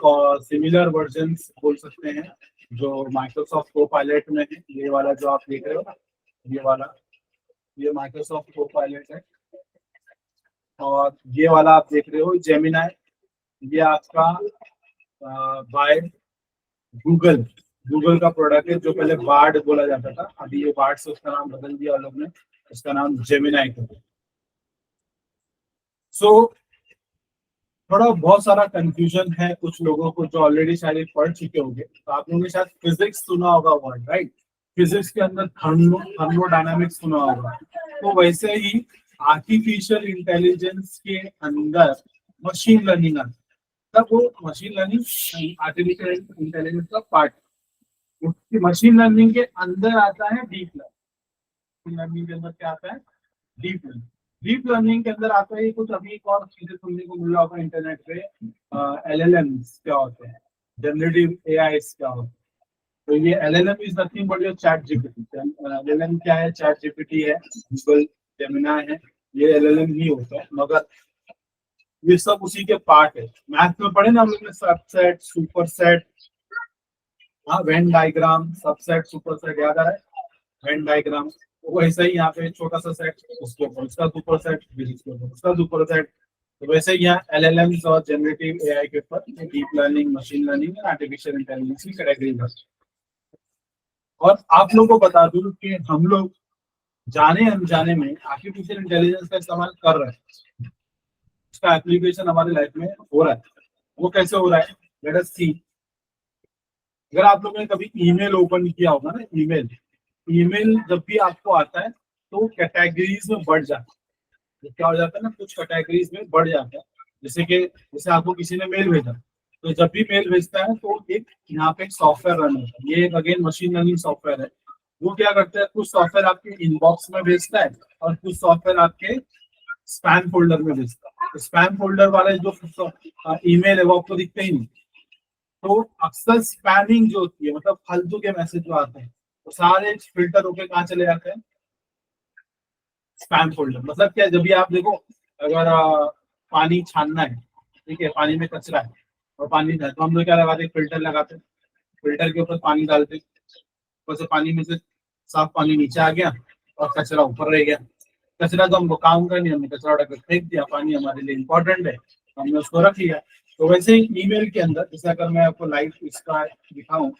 सिमिलर वर्जन बोल सकते हैं जो माइक्रोसॉफ्ट को पायलट में है। ये वाला जो आप देख रहे हो ना, ये वाला, ये माइक्रोसॉफ्ट को पायलट है। और ये वाला आप देख रहे हो जेमिनाई, ये आपका बाय गूगल, गूगल का प्रोडक्ट है, जो पहले बार्ड बोला जाता था, अभी ये बार्ड से उसका नाम बदल दिया लोग ने, उसका नाम जेमिनाई कर दिया। सो थोड़ा बहुत सारा कंफ्यूजन है कुछ लोगों को जो ऑलरेडी शायद पढ़ चुके होंगे। तो आप लोगों ने शायद फिजिक्स सुना होगा वर्ड, राइट? फिजिक्स के अंदर थर्मोडायनामिक्स सुना होगा। तो वैसे ही आर्टिफिशियल इंटेलिजेंस के अंदर मशीन लर्निंग आता है। तब वो मशीन लर्निंग आर्टिफिशियल इंटेलिजेंस का पार्ट, उसकी मशीन लर्निंग के अंदर आता है डीप लर्निंग। मशीन लर्निंग के अंदर क्या आता है? डीप लर्निंग, डीप लर्निंग के अंदर आता है कुछ अभी एक और चीजें सुनने को मिल रहा होगा इंटरनेट पे, LLMs क्या होते हैं, जनरेटिव एआई क्या होते हैं। तो ये LLM is nothing but your chat GPT. LLM क्या है? चैट जीपीटी है, गूगल जेमिनी है, ये LLM ही होता है, मगर ये सब उसी के पार्ट है। मैथ में पढ़े ना हम लोग ने, सबसेट सुपर सेट, हाँ Venn diagram, subset super set याद आ रहा है, वेन डायग्राम। तो वैसे ही यहाँ पे छोटा सा सेट, उसके ऊपर उसका सुपर सेट, फिर उसके ऊपर उसका सुपर सेट। तो वैसे ही यहाँ LLMs और जनरेटिव एआई के ऊपर डीप लर्निंग, मशीन लर्निंग और आर्टिफिशियल इंटेलिजेंस की कैटेगरी है। और आप लोगों को बता दूं कि हम लोग जाने अनजाने में आर्टिफिशियल इंटेलिजेंस का इस्तेमाल कर रहे हैं, उसका एप्लीकेशन हमारी लाइफ में हो रहा है। वो कैसे हो रहा है, लेट अस सी। अगर आप लोगों ने कभी ईमेल ओपन किया होगा ना, ईमेल, ईमेल जब भी आपको आता है तो कैटेगरीज में बढ़ जाता है। तो क्या हो जाता है ना, कुछ कैटेगरीज में बढ़ जाता है। जैसे आपको किसी ने मेल भेजा, तो जब भी मेल भेजता है तो एक यहाँ पे एक सॉफ्टवेयर रन होता है, ये एक अगेन मशीन लर्निंग सॉफ्टवेयर है। वो क्या करता है, कुछ सॉफ्टवेयर आपके इनबॉक्स में भेजता है और कुछ सॉफ्टवेयर आपके स्पैम फोल्डर में भेजता है। तो स्पैम फोल्डर वाले जो ईमेल है वो आपको दिखते ही नहीं। तो अक्सर स्पैमिंग जो होती है, मतलब फालतू के मैसेज जो आते हैं, वो सारे फिल्टर होके कहाँ चले जाते हैं, स्पैम फोल्डर। मतलब क्या, जब भी आप देखो, अगर पानी छानना है, ठीक है, पानी में कचरा है और पानी है, तो हम लोग क्या लगाते हैं, फिल्टर लगाते हैं, फिल्टर के ऊपर पानी डालते हैं, ऊपर से पानी में से साफ पानी नीचे आ गया और कचरा ऊपर रह गया। कचरा तो हमको काम का नहीं, हमने कचरा उठा कर फेंक दिया, पानी हमारे लिए इंपॉर्टेंट है, हमने उसको रख लिया। तो वैसे ही ईमेल के अंदर, जैसे अगर मैं आपको लाइव इसका दिखाऊं,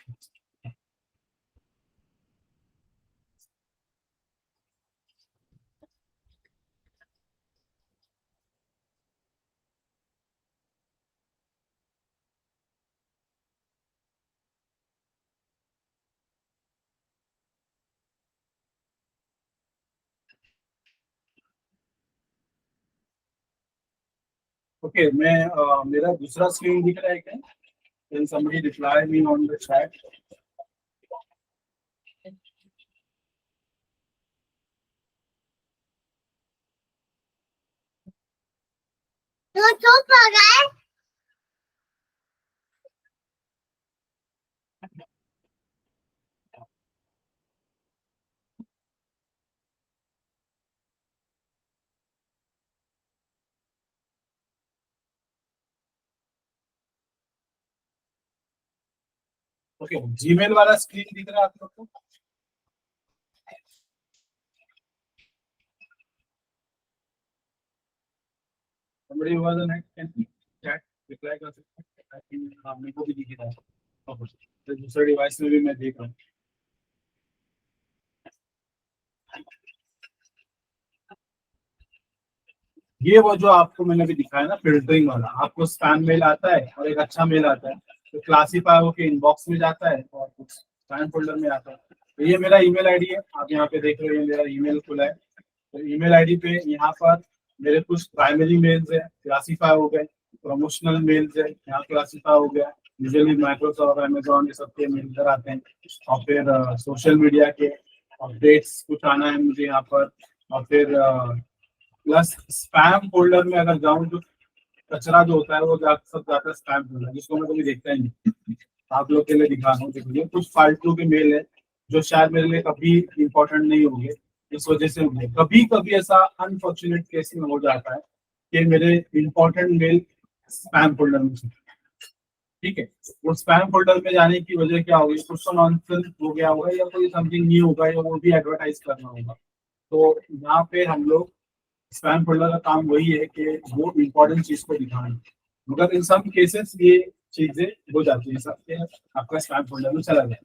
ओके, मैं मेरा दूसरा स्क्रीन दिख रहा है क्या? Can somebody reply me on the chat? तो चुप हो गए। ओके, जीमेल वाला स्क्रीन दिख रहा है आप लोग को? somebody who was on it can chat reply कर सकते हैं? I think हाँ, मेरे को भी दिख रहा है। तो दूसरे डिवाइस में भी मैं देख रहा हूँ। ये वो जो आपको मैंने अभी दिखाया ना, फिल्टरिंग वाला, आपको स्पैम मेल आता है और एक अच्छा मेल आता है, तो क्लासीफाई होके इनबॉक्स में जाता है और कुछ स्पैम फोल्डर में आता है। तो ये मेरा ईमेल आईडी है, आप यहाँ पे देख रहे हैं, मेरा ईमेल खुला है। तो ईमेल आईडी पे यहाँ पर मेरे कुछ प्राइमरी मेल्स है, क्लासीफाई हो गए, प्रमोशनल मेल्स है, यहाँ क्लासीफाई हो गया, यूजुअली माइक्रोसॉफ्ट, अमेजोन, ये सब के मेल इधर आते हैं। और फिर सोशल मीडिया के अपडेट्स कुछ आना है मुझे यहाँ पर। और फिर प्लस स्पैम फोल्डर में अगर जाऊं तो कचरा जो होता है वो सब जाता है स्पैम फोल्डर, जिसको मैं कभी देखता ही नहीं। आप लोग के लिए दिखा रहा हूँ, देखिए कुछ फालतू के मेल है जो शायद मेरे लिए कभी इंपॉर्टेंट नहीं होंगे, इस वजह से होंगे। कभी कभी ऐसा अनफॉर्चुनेट केस में हो जाता है कि मेरे इंपॉर्टेंट मेल स्पैम फोल्डर में चले। ठीक है, वो स्पैम फोल्डर में जाने की वजह क्या होगी, कुछ तो नॉनसेंस हो गया होगा या कोई समथिंग न्यू होगा या वो भी एडवर्टाइज करना होगा। तो यहाँ पे हम लोग, स्पैम फोल्डर का काम वही है कि वो इम्पोर्टेंट चीज को दिखाएं, मगर इन सब केसेस ये चीजें हो जाती है, सबके आपका स्पैम फोल्डर में चला जाए।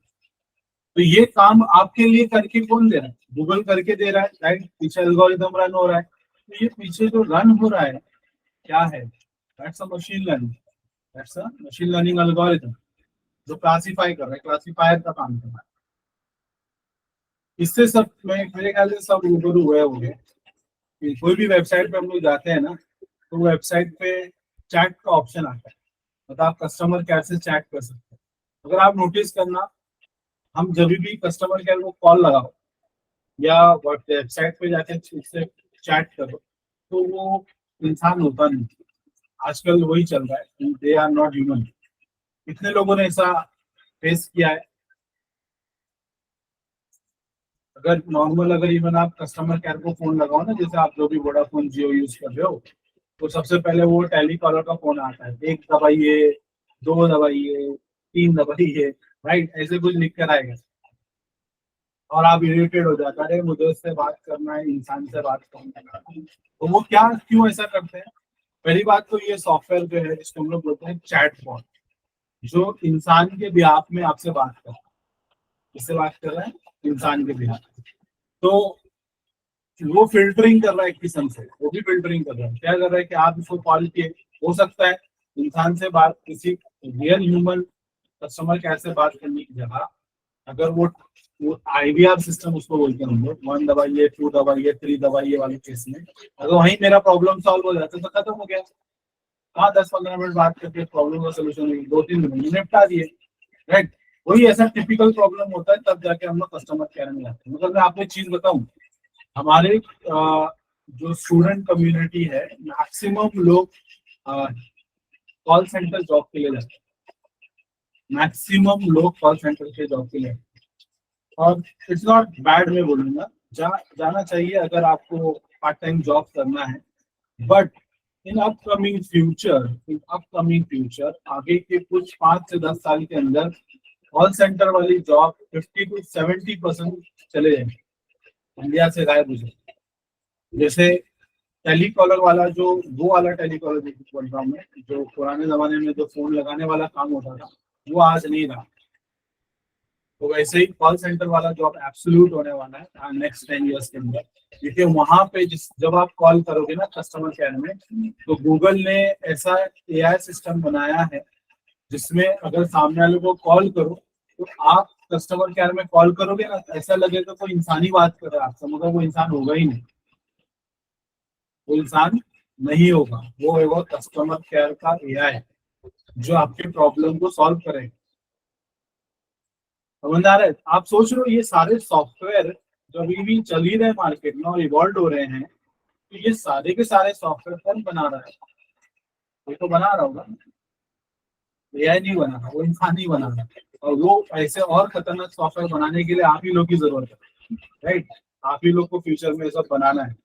तो ये काम आपके लिए करके कौन दे रहा है? गूगल करके दे रहा है, राइट? पीछे एल्गोरिथम रन हो रहा है। तो ये पीछे जो रन हो रहा है क्या है? That's a machine learning, that's a machine learning algorithm जो क्लासीफाई कर रहा है, क्लासीफायर का काम कर रहा है। इससे सब मेरे ख्याल से सब रूबरू हुए होंगे कि कोई भी वेबसाइट पे हम लोग जाते हैं ना, तो वेबसाइट पे चैट का ऑप्शन आता है, मतलब आप कस्टमर केयर से चैट कर सकते हैं। अगर आप नोटिस करना, हम जब भी कस्टमर केयर को कॉल लगाओ या वेबसाइट पे जाके उससे चैट करो, तो वो इंसान होता नहीं। आजकल वही चल रहा है, दे आर नॉट ह्यूमन। कितने लोगों ने ऐसा फेस किया है? अगर नॉर्मल, अगर इवन आप कस्टमर केयर को फोन लगाओ ना, जैसे आप जो भी वोडाफोन जियो यूज कर रहे हो, तो सबसे पहले वो टेलीकॉलर का फोन आता है, एक दबाइए, दो दबाइए, तीन दबाइए, राइट, ऐसे कुछ लिख कर आएगा। और आप इरिटेट हो जाता है, मुझे उससे बात करना है, इंसान से बात करना है। तो वो क्या, क्यों ऐसा करते हैं? पहली बात तो ये सॉफ्टवेयर जो है, जिसको हम लोग बोलते हैं चैटबॉट, जो इंसान के बिहाफ में आपसे बात कर रहा है। किससे बात कर रहा है? इंसान के बिहाफ। तो वो फिल्टरिंग कर रहा है एक किस्म से, वो भी फिल्टरिंग कर रहा है। क्या कर रहा है कि आप उसको कॉल किए, हो सकता है इंसान से बात, किसी रियल ह्यूमन कस्टमर केयर से बात करने की जगह, अगर वो आईवीआर सिस्टम उसको बोलते हैं हम लोग, 1 दबाइए, 2 दबाइए, 3 दबाइए वाले केस में, अगर वहीं मेरा प्रॉब्लम सॉल्व हो जाता तो खत्म हो गया। हाँ, 10-15 मिनट बात करके प्रॉब्लम का सोल्यूशन 2-3 मिनट में निपटा दिए, राइट। वही ऐसा टिपिकल प्रॉब्लम होता है, तब जाके हम लोग कस्टमर केयर में जाते हैं। मतलब मैं आपको एक चीज बताऊं, हमारे जो स्टूडेंट कम्युनिटी है, मैक्सिमम लोग कॉल सेंटर जॉब के लिए जाते हैं। मैक्सिमम लोग कॉल सेंटर के जॉब के लिए, और इट्स नॉट बैड मैं बोलूंगा, जाना चाहिए अगर आपको पार्ट टाइम जॉब करना है। बट इन अपकमिंग फ्यूचर आगे के कुछ 5 से 10 साल के अंदर कॉल सेंटर वाली जॉब 50 to 70% चले जाएंगे, इंडिया से गायब हो जाएंगे। जैसे टेलीकॉलर वाला, जो वो वाला टेलीकॉलर बोल रहा हूँ मैं, जो पुराने जमाने में जो फोन लगाने वाला काम होता था, वो आज नहीं रहा। तो वैसे ही कॉल सेंटर वाला जॉब एब्सोल्यूट होने वाला है नेक्स्ट 10 ईयर्स के अंदर। क्योंकि वहां पे जब आप कॉल करोगे ना कस्टमर केयर में, तो गूगल ने ऐसा एआई सिस्टम बनाया है जिसमें अगर सामने वाले को कॉल करो, तो आप कस्टमर केयर में कॉल करोगे ना, ऐसा लगेगा कोई इंसानी बात कर रहा है आपसे, मगर वो इंसान होगा ही नहीं। वो इंसान नहीं होगा, वो है वो कस्टमर केयर का एआई जो आपके प्रॉब्लम को सॉल्व करेगा। समझ आ रहा है? आप सोच रहे हो ये सारे सॉफ्टवेयर जो अभी भी चल ही रहे मार्केट में और इवॉल्व हो रहे हैं, तो ये सारे के सारे सॉफ्टवेयर कौन बना रहा है? ये तो बना रहा होगा, एआई नहीं बना रहा, वो इंसान ही बना रहा है। और वो ऐसे और खतरनाक सॉफ्टवेयर बनाने के लिए आप ही लोग की जरूरत है, राइट। आप ही लोग को फ्यूचर में सब बनाना है।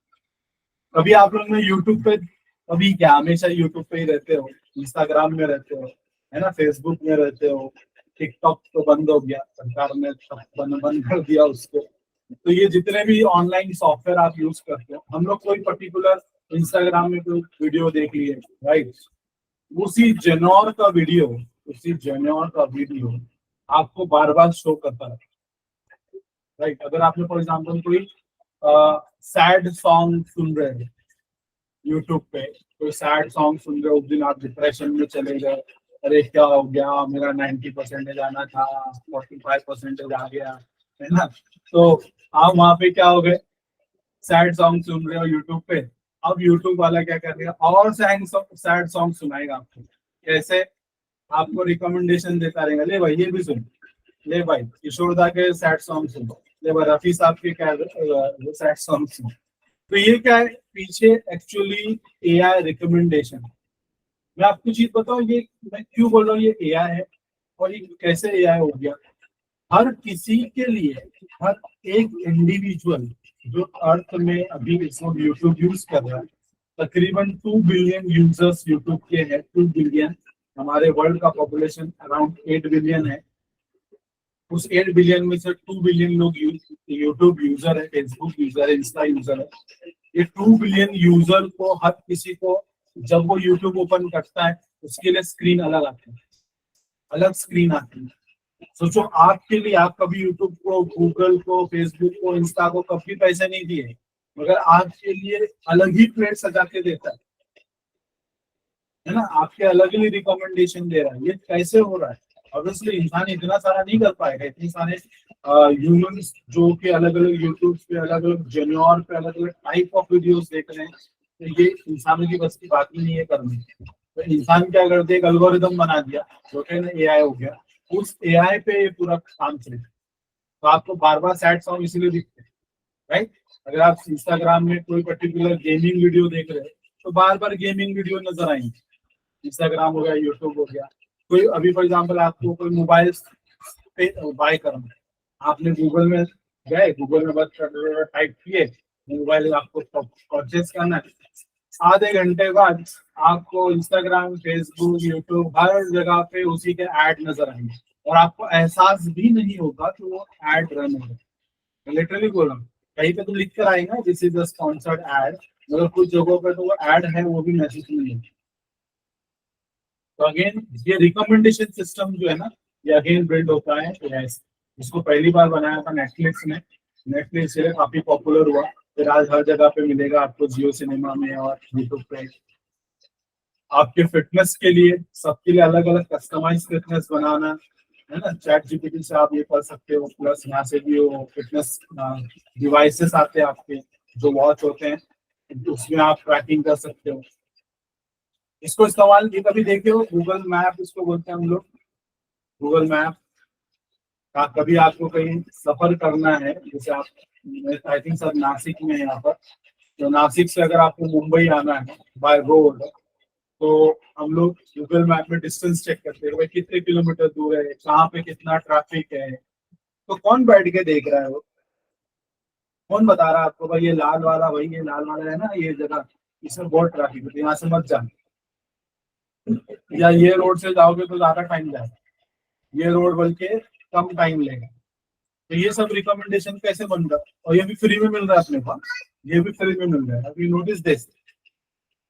कभी आप लोग ने यूट्यूब पे, कभी क्या हमेशा यूट्यूब पे ही रहते हो, इंस्टाग्राम में रहते हो, है ना, फेसबुक में रहते हो, टिकटॉक तो बंद हो गया, सरकार ने सब बंद कर दिया उसको। तो ये जितने भी ऑनलाइन सॉफ्टवेयर आप यूज करते हो, हम लोग कोई पर्टिकुलर इंस्टाग्राम में कोई वीडियो देख लिए, राइट, उसी जेन्योर का वीडियो आपको बार बार शो करता है, राइट। अगर आपने फॉर एग्जाम्पल कोई सैड सॉन्ग सुन रहे हैं यूट्यूब पे, कोई सैड सॉन्ग सुन रहे हो, उस दिन आप डिप्रेशन में चले गए, अरे क्या हो गया, मेरा 90% आना था, 45% आ गया, है ना। तो आप वहां पे क्या हो गए, सैड सॉन्ग सुन रहे हो यूट्यूब पे। अब यूट्यूब वाला क्या करेगा, और सैड सॉन्ग सुनाएगा आपको। कैसे? आपको रिकमेंडेशन देता रहेगा, ले भाई ये भी सुन, ले भाई किशोरदा के सैड सॉन्ग सुनो, ले भाई रफी साहब के क्या सैड सॉन्ग सुनो। तो ये क्या है पीछे, एक्चुअली एआई रिकमेंडेशन। मैं आपको चीज बताऊं, ये मैं क्यों बोल रहा हूँ ये एआई है और ये कैसे एआई हो गया। हर किसी के लिए, हर एक इंडिविजुअल जो अर्थ में अभी इस वक्त यूट्यूब यूज कर रहा है, तकरीबन 2 बिलियन यूजर्स यूट्यूब के हैं। 2 बिलियन, हमारे वर्ल्ड का पॉपुलेशन अराउंड 8 बिलियन है। उस 8 बिलियन में से 2 बिलियन लोग यूट्यूब यूजर है, फेसबुक यूजर है, इंस्टा यूजर है। ये 2 बिलियन यूजर को, हर किसी को जब वो यूट्यूब ओपन करता है, उसके लिए स्क्रीन अलग आती है, अलग स्क्रीन आती है। सोचो आपके लिए, आप कभी यूट्यूब को, गूगल को, फेसबुक को, इंस्टा को कभी पैसे नहीं दिए, मगर आपके लिए अलग ही प्लेट सजा के देता है ना, आपके अलग ही रिकमेंडेशन दे रहा है। ये कैसे हो रहा है? ऑब्वियसली इंसान इतना सारा नहीं कर पाएगा, इतने सारे ह्यूमंस जो कि अलग अलग यूट्यूब पे, अलग अलग जेन्योर पे, अलग अलग टाइप ऑफ वीडियोस देख रहे हैं। तो ये इंसानों की बस की बात ही नहीं है करनी। तो इंसान क्या करते, एक एल्गोरिदम बना दिया जो कि एआई हो गया, उस एआई पे ये पूरा काम चलेगा। तो आपको बार बार सैड सॉन्ग इसीलिए दिखते हैं, राइट। अगर आप इंस्टाग्राम में कोई पर्टिकुलर गेमिंग वीडियो देख रहे हो तो बार बार गेमिंग वीडियो नजर आएंगे। इंस्टाग्राम हो गया, यूट्यूब हो गया। कोई अभी फॉर एग्जाम्पल आपको कोई मोबाइल पे बाय करना है, आपने गूगल में गए, गूगल में बस टाइप किए मोबाइल आपको परचेज करना है, आधे घंटे बाद आपको इंस्टाग्राम, फेसबुक, यूट्यूब हर जगह पे उसी के ऐड नजर आएंगे और आपको एहसास भी नहीं होगा कि वो ऐड रन हो रहा है। लिटरली बोल रहा हूँ, कहीं पे तो लिख कर आएगा this is a sponsored add, मगर कुछ जगहों पे तो वो ऐड है वो भी मैसेज नहीं है। तो अगेन ये रिकमेंडेशन सिस्टम जो है ना, ये अगेन बिल्ड होता है AI से। इसको पहली बार बनाया था नेटफ्लिक्स ने, नेटफ्लिक्स से काफी पॉपुलर हुआ, फिर आज हर जगह पे मिलेगा आपको, जियो सिनेमा में और यूट्यूब पे। आपके फिटनेस के लिए, सबके लिए अलग अलग कस्टमाइज फिटनेस बनाना है ना, चैट जीपीटी से आप ये कर सकते हो, प्लस यहाँ से भी वो फिटनेस डिवाइसेस आते हैं आपके, जो वॉच होते हैं, उसमें आप ट्रैकिंग कर सकते हो। इसको इस्तेमाल ये कभी देखे हो, गूगल मैप इसको बोलते हैं हम लोग। गूगल मैप का कभी आपको कहीं सफर करना है, जैसे आप आई थिंक सर नासिक में है यहाँ पर, तो नासिक से अगर आपको मुंबई आना है बाय रोड, तो हम लोग गूगल मैप में डिस्टेंस चेक करते हैं भाई कितने किलोमीटर दूर है, कहाँ पे कितना ट्रैफिक है। तो कौन बैठ के देख रहा है वो, कौन बता रहा है आपको भाई ये लाल वाला, भाई ये लाल वाला है ना ये जगह, इसमें बहुत ट्रैफिक है तो यहाँ से मत जाना, या ये रोड से जाओगे तो ज्यादा टाइम जाएगा, ये रोड बल्कि कम टाइम लेगा। तो ये सब रिकमेंडेशन कैसे बन रहा है, और ये भी फ्री में मिल रहा है अपने पास, ये भी फ्री में मिल रहा है, अभी नोटिस दिस।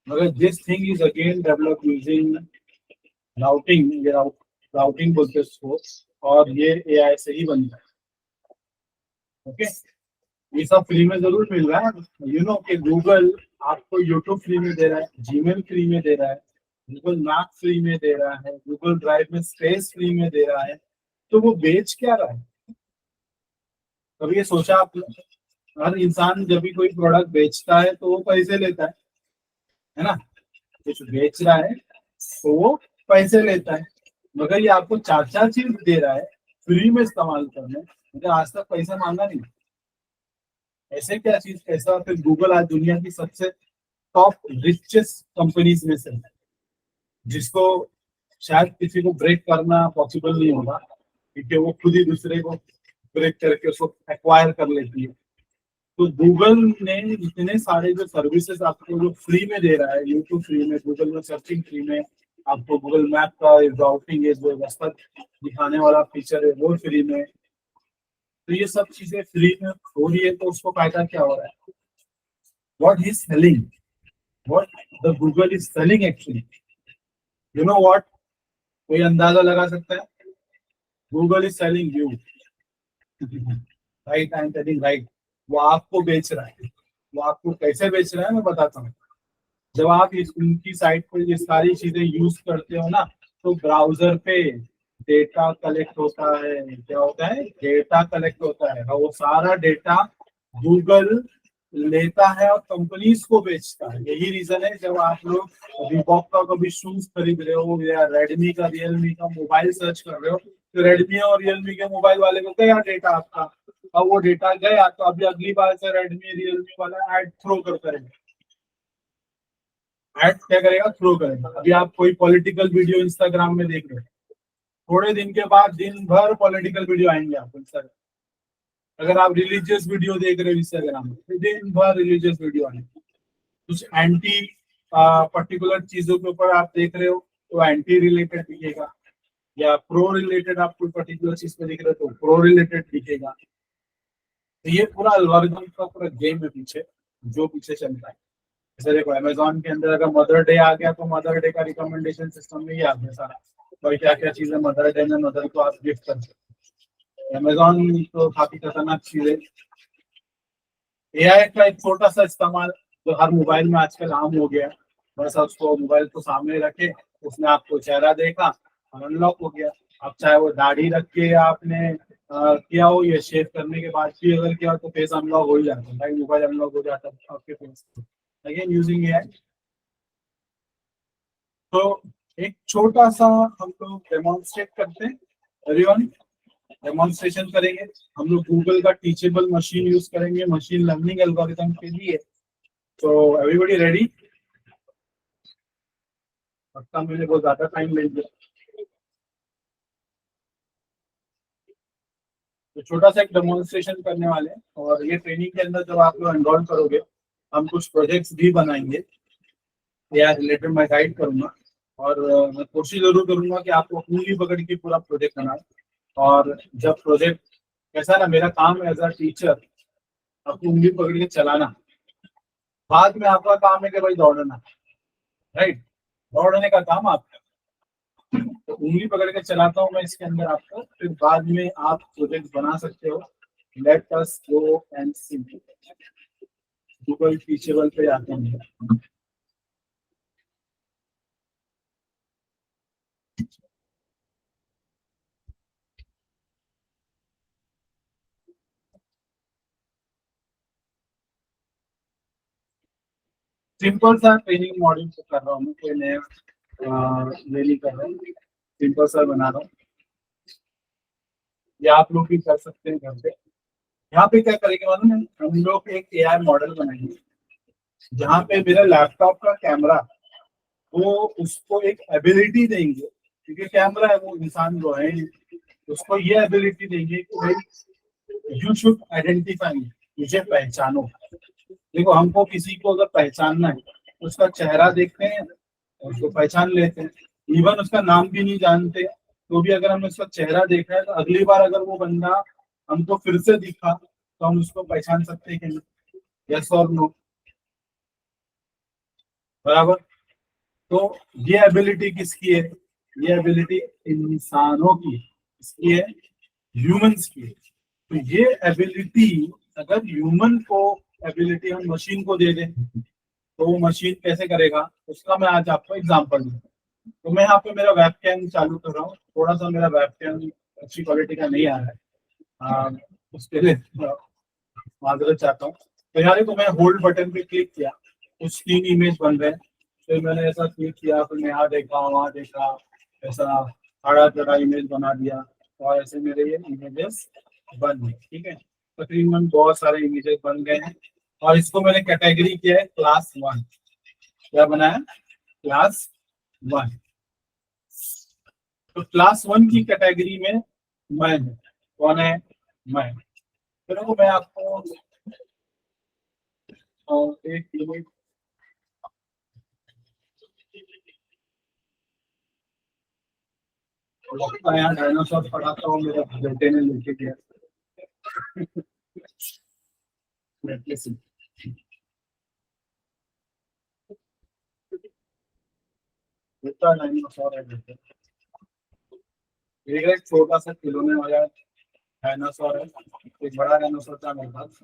मगर this thing is again develop using routing, ये राउटिंग बोलते हैं इसको, और ये AI से ही बन रहा है। ओके, ये सब फ्री में जरूर मिल रहा है, यू नो कि गूगल आपको यूट्यूब फ्री में दे रहा है, जीमेल फ्री में दे रहा है, गूगल मैप फ्री में दे रहा है, गूगल ड्राइव में स्पेस फ्री में दे रहा है, तो वो बेच क्या रहा है? कभी ये सोचा आप? हर इंसान जब भी कोई प्रोडक्ट बेचता है तो वो पैसे लेता है ना, कुछ बेच रहा है तो वो पैसे लेता है, मगर ये आपको चार चार चीज दे रहा है फ्री में इस्तेमाल करने, मुझे आज तक पैसा मांगा नहीं। ऐसे क्या चीज कैसा, फिर गूगल आज दुनिया की सबसे टॉप रिचेस्ट कंपनीज में से है, जिसको शायद किसी को ब्रेक करना पॉसिबल नहीं होगा, क्योंकि वो खुद ही दूसरे को ब्रेक करके उसको एक्वायर कर लेती है। तो गूगल ने इतने सारे जो सर्विसेज आपको जो फ्री में दे रहा है, यूट्यूब फ्री में, गूगल में सर्चिंग फ्री में, आपको गूगल मैप का राउटिंग है जो रास्ता दिखाने वाला फीचर है वो फ्री में, तो ये सब चीजें फ्री में हो रही है, तो उसको फायदा क्या हो रहा है? What he selling, what the Google is selling actually, you know what, कोई अंदाजा लगा सकता है? Google is selling you, right, I am telling right. वो आपको बेच रहा है, वो आपको कैसे बेच रहा है मैं बताता हूँ। जब आप इस उनकी साइट पर ये सारी चीजें यूज करते हो ना, तो ब्राउजर पे डेटा कलेक्ट होता है, क्या होता है, डेटा कलेक्ट होता है, और वो सारा डेटा गूगल लेता है और कंपनीज को बेचता है। यही रीजन है जब आप लोग रिबॉक का कभी शूज खरीद रहे हो या रेडमी का, रियलमी का मोबाइल सर्च कर रहे हो, तो रेडमी और रियलमी के मोबाइल वाले को गया डेटा आपका, अब वो डेटा गया तो अभी अगली बार से रेडमी रियलमी वाला एड थ्रो करता रहेगा। ऐड क्या करेगा, थ्रो करेगा। अभी आप कोई पॉलिटिकल वीडियो इंस्टाग्राम में देख रहे हो, थोड़े दिन के बाद दिन भर पॉलिटिकल वीडियो आएंगे आपको इंस्टाग्राम। अगर आप रिलीजियस वीडियो देख रहे हो इंस्टाग्राम में, तो दिन भर रिलीजियस वीडियो आएंगे। कुछ एंटी पर्टिकुलर चीजों के ऊपर आप देख रहे हो तो एंटी रिलेटेड दिखेगा, या प्रो रिलेटेड आप कोई पर्टिकुलर चीज पे देख रहे हो तो प्रो रिलेटेड दिखेगा। तो ये पूरा एल्गोरिथम का पूरा गेम है पीछे, जो पीछे चल रहा है। जैसे देखो अमेजोन के अंदर अगर मदर डे आ गया तो मदर डे का रिकमेंडेशन सिस्टम में ही आ गया सारा, तो क्या क्या चीजें मदर डे में मदर को आप गिफ्ट कर सकते हो। अमेजोन तो काफी खतरनाक चीज है। AI का एक छोटा सा इस्तेमाल जो हर मोबाइल में आजकल आम हो गया है, बस उसको मोबाइल को सामने रखे, उसने आपको चेहरा देखा और अनलॉक हो गया। अब चाहे वो दाढ़ी रख के आपने किया हो, या शेव करने के बाद भी अगर किया हो, तो फेस अनलॉक हो ही जाता है भाई, मोबाइल अनलॉक हो जाता है आपके फेस। Again using AI। तो एक छोटा सा हम लोग डेमोन्स्ट्रेट करते हैं एवरीवन। डेमोन्स्ट्रेशन करेंगे। हम लोग गूगल का टीचेबल मशीन यूज करेंगे मशीन लर्निंग एल्गोरिथम के लिए। तो एवरीबॉडी रेडी? लगता मैंने बहुत ज्यादा टाइम ले लिया। तो छोटा सा एक डेमोन्स्ट्रेशन करने वाले हैं, और ये ट्रेनिंग के अंदर जब आप लोग एनरोल करोगे हम कुछ प्रोजेक्ट्स भी बनाएंगे या रिलेटेड मैं गाइड करूंगा। और मैं कोशिश जरूर करूंगा कि आपको उंगली पकड़ के पूरा प्रोजेक्ट बनाए। और जब प्रोजेक्ट कैसा ना, मेरा काम एज अ टीचर आपको उंगली पकड़ के चलाना, बाद में आपका काम है कि भाई दौड़ना, राइट? दौड़ने का काम आपका। तो उंगली पकड़ के चलाता हूँ मैं इसके अंदर आपको, फिर बाद में आप प्रोजेक्ट बना सकते हो। Let us go and see. Google Teachable पे आते हैं। सिंपल सा ट्रेनिंग मॉड्यूल कर रहा हूँ, कोई नया ये नहीं कर रहा हूँ, सिंपल सा बना रहा हूँ। ये आप लोग भी कर सकते हैं घर पे। यहाँ पे क्या करेंगे मालूम है, हम लोग एक एआई मॉडल बनाएंगे जहाँ पे मेरा लैपटॉप का कैमरा, वो उसको एक एबिलिटी देंगे, क्योंकि कैमरा है वो इंसान जो है, उसको ये एबिलिटी देंगे कि भाई यू शुड आइडेंटिफाई, मुझे पहचानो। देखो हमको किसी को अगर पहचानना है, उसका चेहरा देखते हैं और उसको पहचान लेते हैं। इवन उसका नाम भी नहीं जानते तो भी अगर हमने उसका चेहरा देखा है तो अगली बार अगर वो बंदा हमको फिर से दिखा तो हम उसको पहचान सकते हैं कि नहीं? यस और नो? बराबर। तो ये एबिलिटी किसकी है? ये एबिलिटी इंसानों की है। किसकी है? ह्यूमंस की है। तो ये एबिलिटी, अगर ह्यूमन को एबिलिटी हम मशीन को दे दें तो वो मशीन कैसे करेगा, उसका मैं आज आपको एग्जांपल दूंगा। तो मैं यहाँ पे मेरा वेबकैम चालू कर रहा हूँ। थोड़ा सा मेरा वेबकैम अच्छी क्वालिटी का नहीं आ रहा है, आ, उसके लिए माजरत चाहता हूँ। तो यहाँ देखो मैं होल्ड बटन पे क्लिक किया, कुछ 3 इमेज बन रहे हैं। फिर मैंने ऐसा क्लिक किया, फिर मैं यहाँ देखा वहाँ देखा, ऐसा खड़ा चढ़ा इमेज बना दिया, और ऐसे मेरे ये इमेजेस बन गए। ठीक है, तकरीबन बहुत सारे इमेजेस बन गए हैं। और इसको मैंने कैटेगरी किया है क्लास 1। क्या बनाया? क्लास 1। तो क्लास 1 की कैटेगरी में मैं हूँ। कौन है? मैं। फिर वो मैं आपको एक मिनट, लगता है यहाँ डायनासोर पढ़ाता हूँ, मेरे बेटे ने लेके गया। बेटा डायनासोर है बेटे। एक छोटा सा खिलौने वाला डायनासोर है, एक बड़ा डायनासोर था मेरे पास।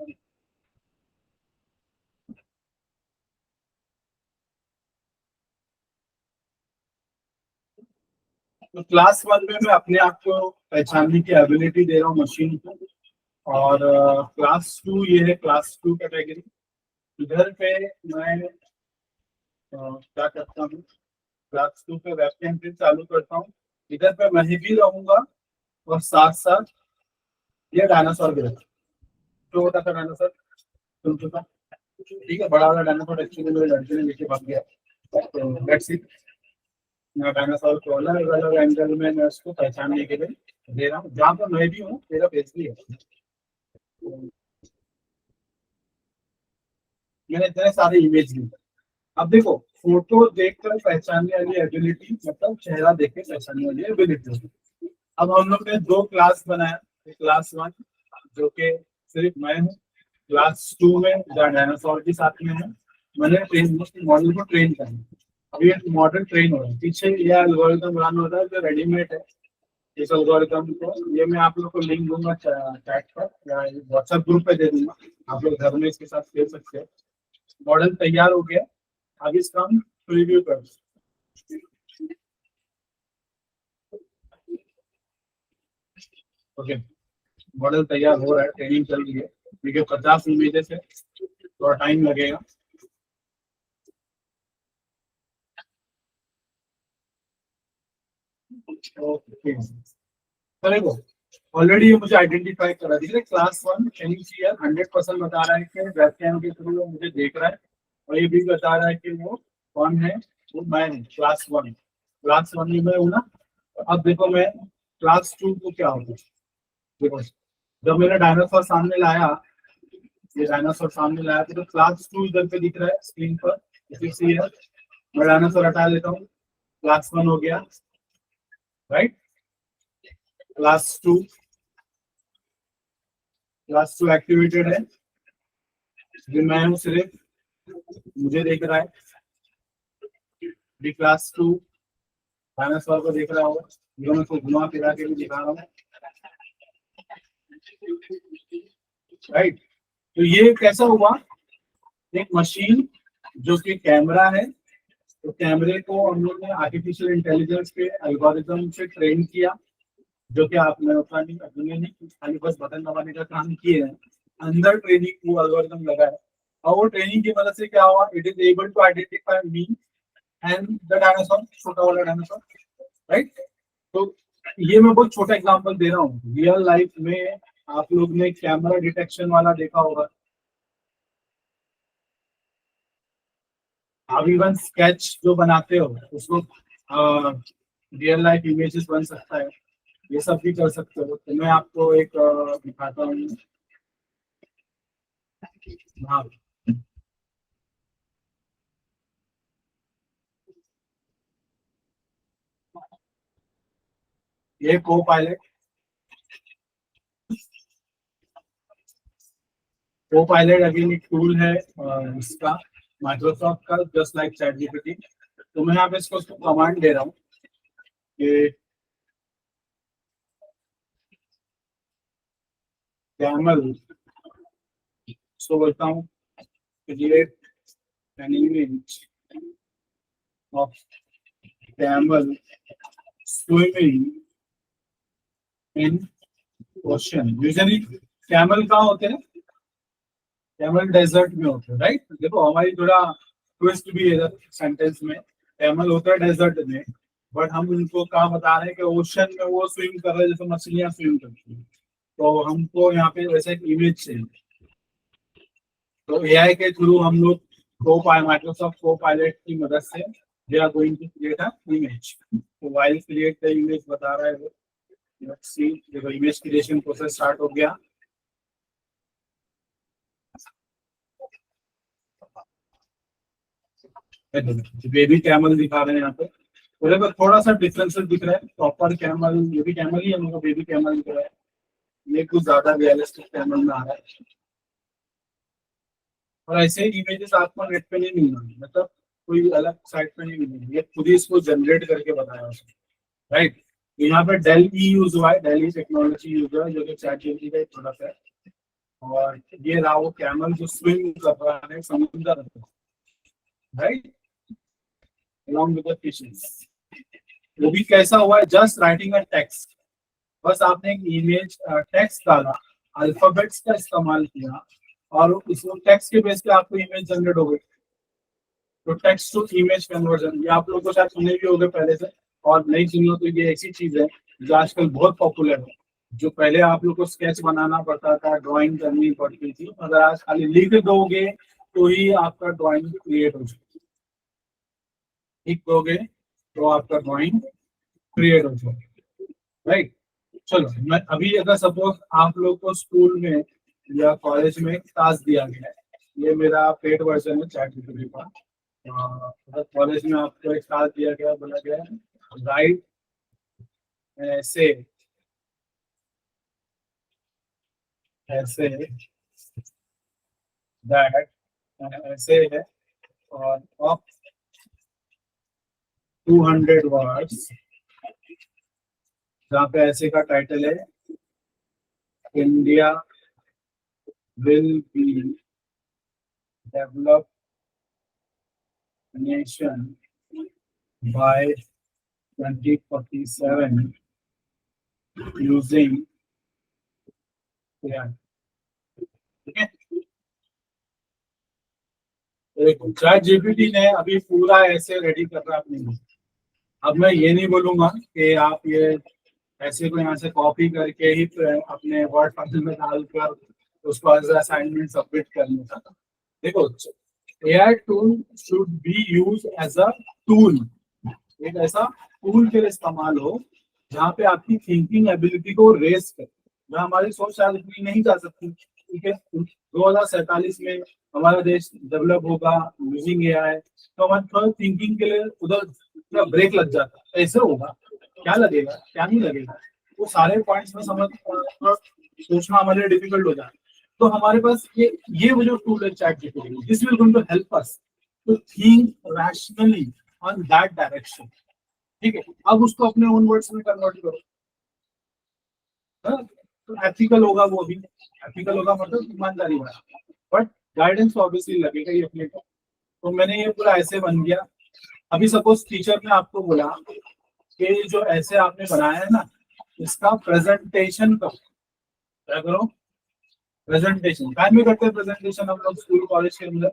तो क्लास 1 में मैं अपने आप को पहचानने की एबिलिटी दे रहा हूँ मशीन को। और क्लास 2 ये है, क्लास 2 कैटेगरी। इधर पे मैं क्या करता हूँ, क्लास 2 पे वेबकैम फिर चालू करता हूँ। इधर पे मैं भी रहूंगा और साथ साथ ये डायनासोर भी रहता है। छोटा सा डायनासोर सुन चुका। ठीक है, बड़ा वाला डायनासोर एक्चुअली मेरे लड़के ने लेके भाग गया। तो लेट्स सी, मैं डायनासोर को अलग अलग एंगल में मैं उसको पहचानने के लिए दे रहा हूँ, जहाँ पर मैं भी हूँ मेरा फेस भी है। तो मैंने इतने सारे इमेज ली। अब देखो, फोटो देखकर पहचानने वाली एबिलिटी मतलब चेहरा देख के पहचानने वाली एबिलिटी। अब हम लोग ने 2 क्लास बनाया। क्लास 1 जो कि सिर्फ मैं हूँ, क्लास 2 में डायनासोर के साथ में है। मैंने ट्रेन मॉडल को ट्रेन करना। अभी ये मॉडल ट्रेन हो रहा है, पीछे यह एल्गोरिथम रन होता है जो रेडीमेड है। इस एल्गोरिथम को ये मैं आप लोग को लिंक दूंगा चैट पर या व्हाट्सएप ग्रुप पे दे दूंगा। आप लोग घर में इसके साथ खेल सकते हैं। मॉडल तैयार हो गया, अब इसका हम प्रीव्यू कर। ओके, मॉडल तैयार हो रहा है, ट्रेनिंग चल रही है। देखिए 50 इमेजेस है, थोड़ा टाइम लगेगा। ओके, तो देखो ऑलरेडी ये मुझे आइडेंटिफाई करा दिया क्लास 1 कैन यू सी 100% बता रहा है कि वेबकैम के थ्रू वो मुझे देख रहा है और ये भी बता रहा है कि वो कौन है, वो मैं क्लास 1 में मैं हूँ ना। अब देखो मैं क्लास 2 को क्या होगा, देखो जब मैंने डायनासोर सामने लाया, ये डायनासोर सामने लाया तो क्लास 2 इधर पे दिख रहा है स्क्रीन पर, मैं डायनासोर हटा लेता हूँ, क्लास 1 हो गया, राइट। क्लास टू एक्टिवेटेड है, जो मैं हूँ सिर्फ मुझे देख रहा है, क्लास 2 डायनासोर को देख रहा होगा, जो मैं उसको घुमा फिरा के भी दिखा रहा हूँ, राइट। तो ये कैसा हुआ, एक मशीन जो कि कैमरा है, तो कैमरे को हम लोग ने आर्टिफिशियल इंटेलिजेंस के एल्गोरिथम से ट्रेन किया, जो कि आपने नहीं खाली बस बटन दबाने का काम किए हैं, अंदर ट्रेनिंग वो एल्गोरिथम लगा है, और वो ट्रेनिंग की मदद से क्या हुआ, it is able to identify me and the dinosaur, छोटा वाला डायनासोर, राइट। तो ये मैं बहुत छोटा एग्जांपल दे रहा हूँ, रियल लाइफ में आप लोग ने कैमरा डिटेक्शन वाला देखा होगा, आप इवन स्केच जो बनाते हो उसको रियल लाइफ इमेजेस बन सकता है, ये सब भी कर सकते हो। तो मैं आपको एक दिखाता हूँ, हाँ ये को पायलट अगेन एक टूल है इसका माइक्रोसॉफ्ट का, जस्ट लाइक चैट जीपीटी। तो मैं यहाँ पे इसको कमांड दे रहा हूँ कि कैमल, इसको बोलता हूँ create an image of camel swimming in ocean. Usually camel कहाँ होते हैं, कैमल डेजर्ट में होते हैं, राइट। देखो हमारी थोड़ा ट्विस्ट भी है सेंटेंस में, कैमल होता है डेजर्ट में, बट हम उनको कहाँ बता रहे हैं कि ओशन में वो स्विम कर रहे हैं, जैसे मछलियां स्विम करती हैं। तो हमको यहाँ पे वैसे एक इमेज चाहिए, तो एआई के थ्रू हम लोग माइक्रोसॉफ्ट को पायलट की मदद से they are going to create a image. तो वाइल क्रिएट द इमेज बता रहा है वो, लेट्स सी, देखो इमेज क्रिएशन प्रोसेस स्टार्ट हो गया। बेबी कैमल दिखा रहे हैं यहाँ पे, पूरे पर थोड़ा सा डिफरेंसेस दिख रहा है, प्रॉपर कैमल ये भी कैमल ही है, हमको बेबी कैमल दिख रहा है, ये कुछ ज्यादा रियलिस्टिक कैमल में आ रहा है। और ऐसे इमेजेस आपको नेट पे नहीं मिलेंगे, मतलब कोई अलग साइट पे नहीं मिलेंगे, ये खुद ही इसको जनरेट करके बताया उसने, राइट। यहाँ पे डेल ई यूज हुआ है, डेल ई टेक्नोलॉजी यूज हुआ है, जो कि चैट जीपीटी का एक प्रोडक्ट है। और ये रहा वो कैमल जो स्विम कर रहा है समुद्र में, right, along with the fishes। वो भी कैसा हुआ है, जस्ट राइटिंग अ टेक्स्ट, बस आपने एक इमेज टेक्स्ट डाला, अल्फाबेट्स का इस्तेमाल किया और उसको टेक्स्ट के बेस पे आपको इमेज जनरेट हो गई। तो टेक्स्ट टू इमेज कन्वर्जन ये आप लोग को शायद सुने भी होंगे पहले से, और नहीं सुनी हो तो ये ऐसी चीज है जो आजकल बहुत पॉपुलर है। जो पहले आप लोग को स्केच बनाना पड़ता था, ड्राइंग करनी पड़ती थी, अगर आज खाली लिख दोगे तो ही आपका ड्राइंग क्रिएट हो जाएगी, लिख दोगे तो आपका ड्राइंग क्रिएट हो जाएगा, राइट। चलो मैं अभी अगर सपोज आप लोग को स्कूल में या कॉलेज में टास्क दिया गया है, ये मेरा पेड वर्जन है चैट जीपीटी का, कॉलेज में आपको एक टास्क दिया गया, बोला गया राइट ऐसे ऐसे दैट, ऐसे है, और ऑफ 200 वर्ड्स, जहाँ पे ऐसे का टाइटल है India will be develop nation by 2047 using AI। ठीक है, चैट जीपीटी ने अभी पूरा ऐसे रेडी कर रहा है अपनी। अब मैं ये नहीं बोलूंगा कि आप ये ऐसे को यहाँ से कॉपी करके ही अपने वर्ड फाइल में डालकर उसको एज असाइनमेंट सबमिट करने का। देखो, AI tool should be use as a tool, एक ऐसा टूल के लिए इस्तेमाल हो जहाँ पे आपकी थिंकिंग एबिलिटी को रेस करे, जहाँ हमारी सोच शायद इतनी नहीं जा सकती। ठीक है, 2047 में हमारा देश डेवलप होगा यूजिंग एआई, तो हमारे थोड़ा थिंकिंग के लिए उधर ब्रेक लग जाता है। ऐसे होगा, क्या लगेगा क्या नहीं लगेगा, वो सारे पॉइंट्स में समझ सोचना हमारे लिए डिफिकल्ट हो जाए। तो हमारे पास ये वो जो टूल है chat GPT, this will going to help us to think rationally on that direction. ठीक है, अब उसको अपने ओन वर्ड्स में कन्वर्ट करो। हाँ? तो एथिकल होगा, वो भी एथिकल होगा, मतलब ईमानदारी वाला, बट गाइडेंस ऑब्वियसली लगेगा ही अपने को। तो मैंने ये पूरा ऐसे बन गया। अभी सपोज टीचर ने आपको बोला कि जो ऐसे आपने बनाया है ना, इसका प्रेजेंटेशन करो। क्या करो? प्रेजेंटेशन। काय में करते हैं प्रेजेंटेशन हम लोग स्कूल कॉलेज के अंदर?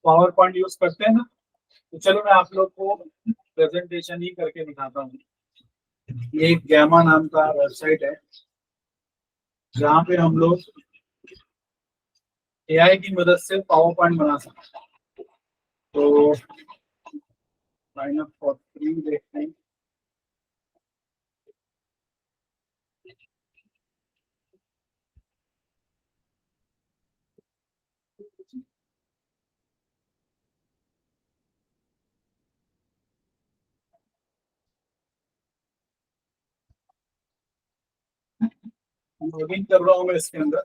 पावर पॉइंट यूज करते हैं ना। तो चलो मैं आप लोग को प्रेजेंटेशन ही करके दिखाता हूँ। ये एक गैमा नाम का वेबसाइट है जहाँ पे हम लोग एआई की मदद से पावर पॉइंट बना सकते हैं। तो साइन अप फॉर फ्री देखते हैं। लॉगिन कर रहा हूँ मैं इसके अंदर,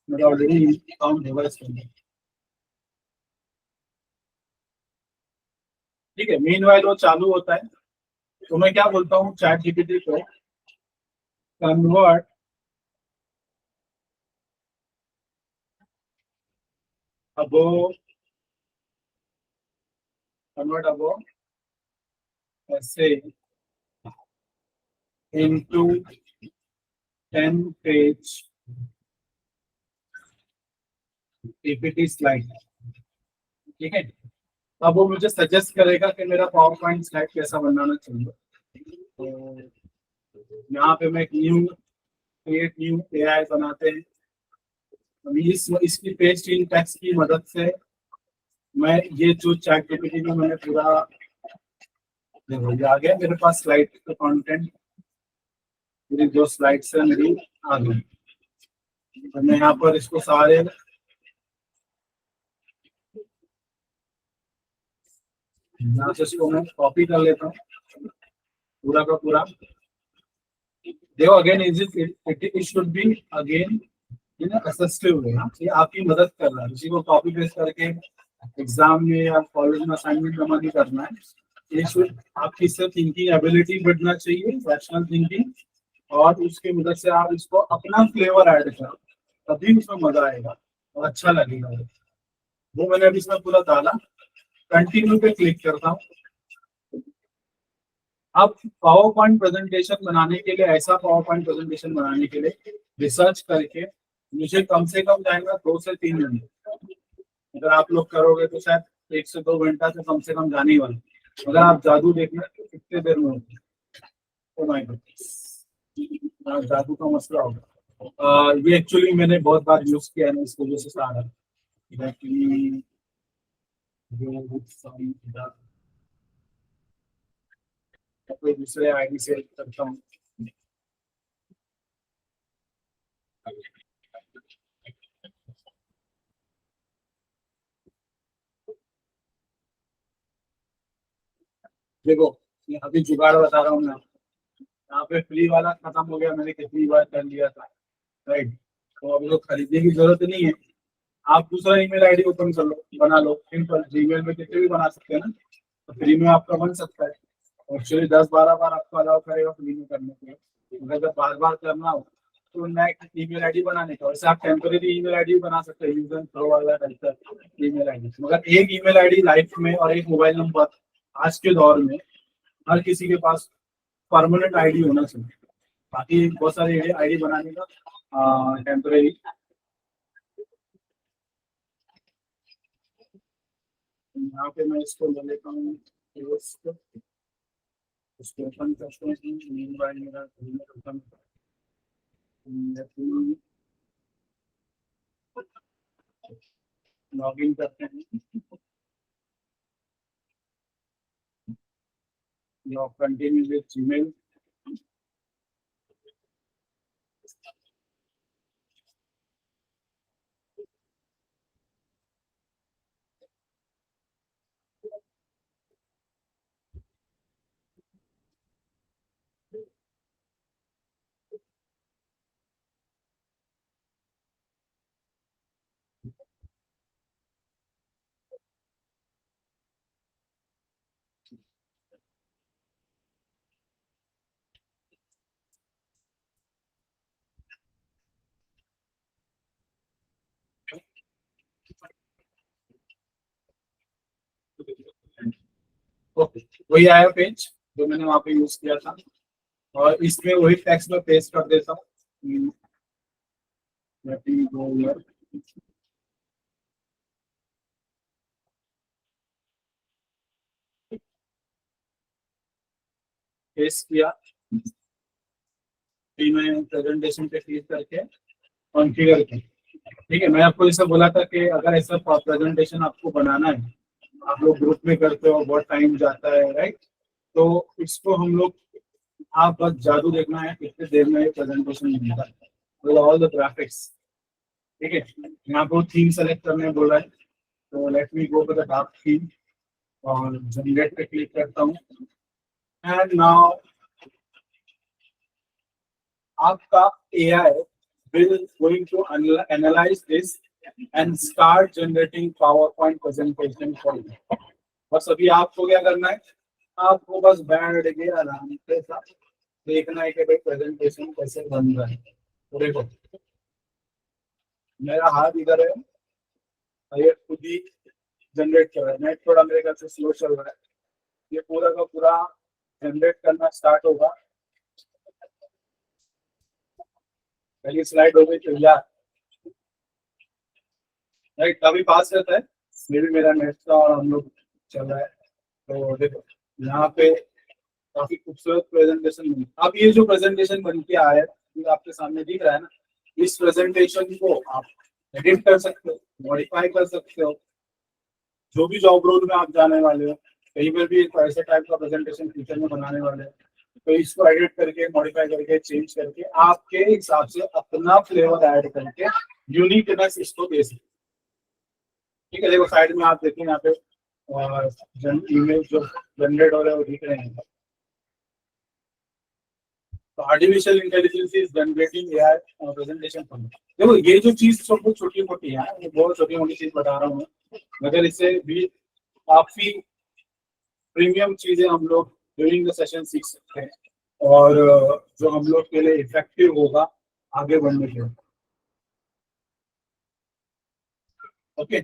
मेरा ऑलरेडी अकाउंट होगा इसके अंदर। ठीक है, मीन वाइल वो चालू होता है। तो मैं क्या बोलता हूँ चैट जीपीटी को, कन्वर्ट अबो कन्वर्ट अबो ऐसे इनटू 10 पेज पीपीटी स्लाइड। ठीक है, अब वो मुझे सजेस्ट करेगा कि मेरा पावर पॉइंट स्लाइड कैसा बनाना चाहिए। तो यहाँ पे मैं एक न्यू क्रिएट न्यू एआई बनाते हैं। अभी इसकी पेज इन टेक्स्ट की मदद से मैं ये जो चैट जीपीटी में मैंने पूरा, देखो ये आ गया मेरे पास स्लाइड का कंटेंट। मेरी जो स्लाइड्स है मेरी आ गई। तो मैं यहाँ पर इसको सारे यहाँ से इसको मैं कॉपी कर लेता हूँ पूरा का पूरा। देखो again it should be again in assistive way. ये आपकी मदद कर रहा है, किसी को कॉपी पेस्ट करके एग्जाम में या कॉलेज में असाइनमेंट जमा नहीं करना है। ये शुड आपकी इससे थिंकिंग एबिलिटी बढ़ना चाहिए, रैशनल थिंकिंग, और उसके मदद से आप इसको अपना फ्लेवर ऐड करो, तभी उसमें मजा आएगा और अच्छा लगेगा। वो मैंने अभी इसमें पूरा डाला। कंटिन्यू पे क्लिक करता हूँ। अब पावर पॉइंट प्रेजेंटेशन बनाने के लिए, ऐसा पावर पॉइंट प्रेजेंटेशन बनाने के लिए रिसर्च करके मुझे कम से कम जाएगा 2 से 3 घंटे। अगर आप लोग करोगे तो शायद 1 से 2 घंटा से कम जाने ही वाला। अगर आप जादू देखना तो कितने देर में होगा? ओ माय गॉड, जादू का मसला होगा। ये एक्चुअली मैंने बहुत बार यूज किया है ना, इस वजह से सारा एग्जैक्टली कोई दूसरे आईडी से करता हूँ। देखो ये अभी जुगाड़ बता रहा हूँ मैं। यहाँ पे फ्री वाला खत्म हो गया, मैंने कितनी बार कर लिया था, राइट। तो अभी तो खरीदने की जरूरत नहीं है। आप दूसरा ईमेल आईडी ओपन कर लो, बना लो सिंपल। जीमेल में कितने भी बना सकते हैं ना, तो फ्री में आपका बन सकता है। एक्चुअली 10-12 बार आपको अलाउ करेगा फ्री में करने के लिए। अगर जब बार बार करना हो तो नया ईमेल आईडी बनाने का, वैसे आप टेम्परेरी ईमेल आईडी बना सकते हैं, यूज एंड थ्रो वाला ईमेल आईडी। मगर एक ईमेल आईडी लाइफ में और एक मोबाइल नंबर आज के दौर में हर किसी के पास परमानेंट आईडी होना चाहिए। बाकी बहुत सारी आईडी बनाने का टेम्परेरी। यहाँ पे मैं इसको ले लेता हूँ उसको ओपन करते हैं। मीनवाइल मेरा ओपन लॉग इन करते हैं। Log continue with Gmail. Okay, वही आया पेज जो मैंने वहाँ पे यूज किया था, और इसमें वही टेक्स्ट में पेस्ट कर देता हूँ। Let me go here. Paste किया, फिर मैं प्रेजेंटेशन पे क्लिक करके कॉन्फ़िगर किया। ठीक है, मैं आपको जैसे बोला था कि अगर ऐसा प्रेजेंटेशन आपको बनाना है, आप लोग ग्रुप में करते हो, बहुत टाइम जाता है, राइट? तो इसको हम लोग, आप बस जादू देखना है कितने देर में ये प्रेजेंटेशन बनता है, ऑल द ग्राफिक्स। ठीक है, यहाँ पर थीम सेलेक्ट करने बोल रहा है, तो let me go for the dark theme और जनरेट पे क्लिक करता हूँ। एंड नाउ आपका AI will going to analyze this and start generating PowerPoint presentation for you. बस अभी आपको क्या करना है, आपको बस बैठ के आराम से देखना है कि भाई प्रेजेंटेशन कैसे बन रहा है। तो देखो, मेरा हाथ इधर है, ये खुद ही जनरेट कर रहा है। नेट थोड़ा मेरे ख्याल से स्लो चल रहा है, ये पूरा का पूरा जनरेट करना स्टार्ट होगा। पहली स्लाइड हो गई तैयार, राइट? काफी पास रहता है, मे भी मेरा नेट का और हम लोग चल रहा है। तो देखो यहाँ पे काफी खूबसूरत प्रेजेंटेशन बनी। अब ये जो प्रेजेंटेशन बन के आया है, ये आपके सामने दिख रहा है ना, इस प्रेजेंटेशन को आप एडिट कर सकते हो, मॉडिफाई कर सकते हो। जो भी जॉब रोल में आप जाने वाले हो, कहीं पर भी ऐसे टाइप का प्रेजेंटेशन फ्यूचर में बनाने वाले हो, तो इसको एडिट करके, मॉडिफाई करके, चेंज करके, आपके हिसाब से अपना फ्लेवर ऐड करके यूनिकनेस इसको दे सकते। ठीक है, देखो साइड में आप देखें यहाँ पे और ईमेल जो जनरेट हो रहे हैं वो दिख रहे हैं। तो artificial intelligence is generating AI presentation for me. देखो ये जो चीज सब कुछ छोटी मोटी है, ये बहुत छोटी मोटी चीज बता रहा हूँ, मगर इससे भी काफी प्रीमियम चीजें हम लोग ड्यूरिंग द सेशन सीख सकते हैं, और जो हम लोग के लिए इफेक्टिव होगा आगे बढ़ने के लिए। Okay,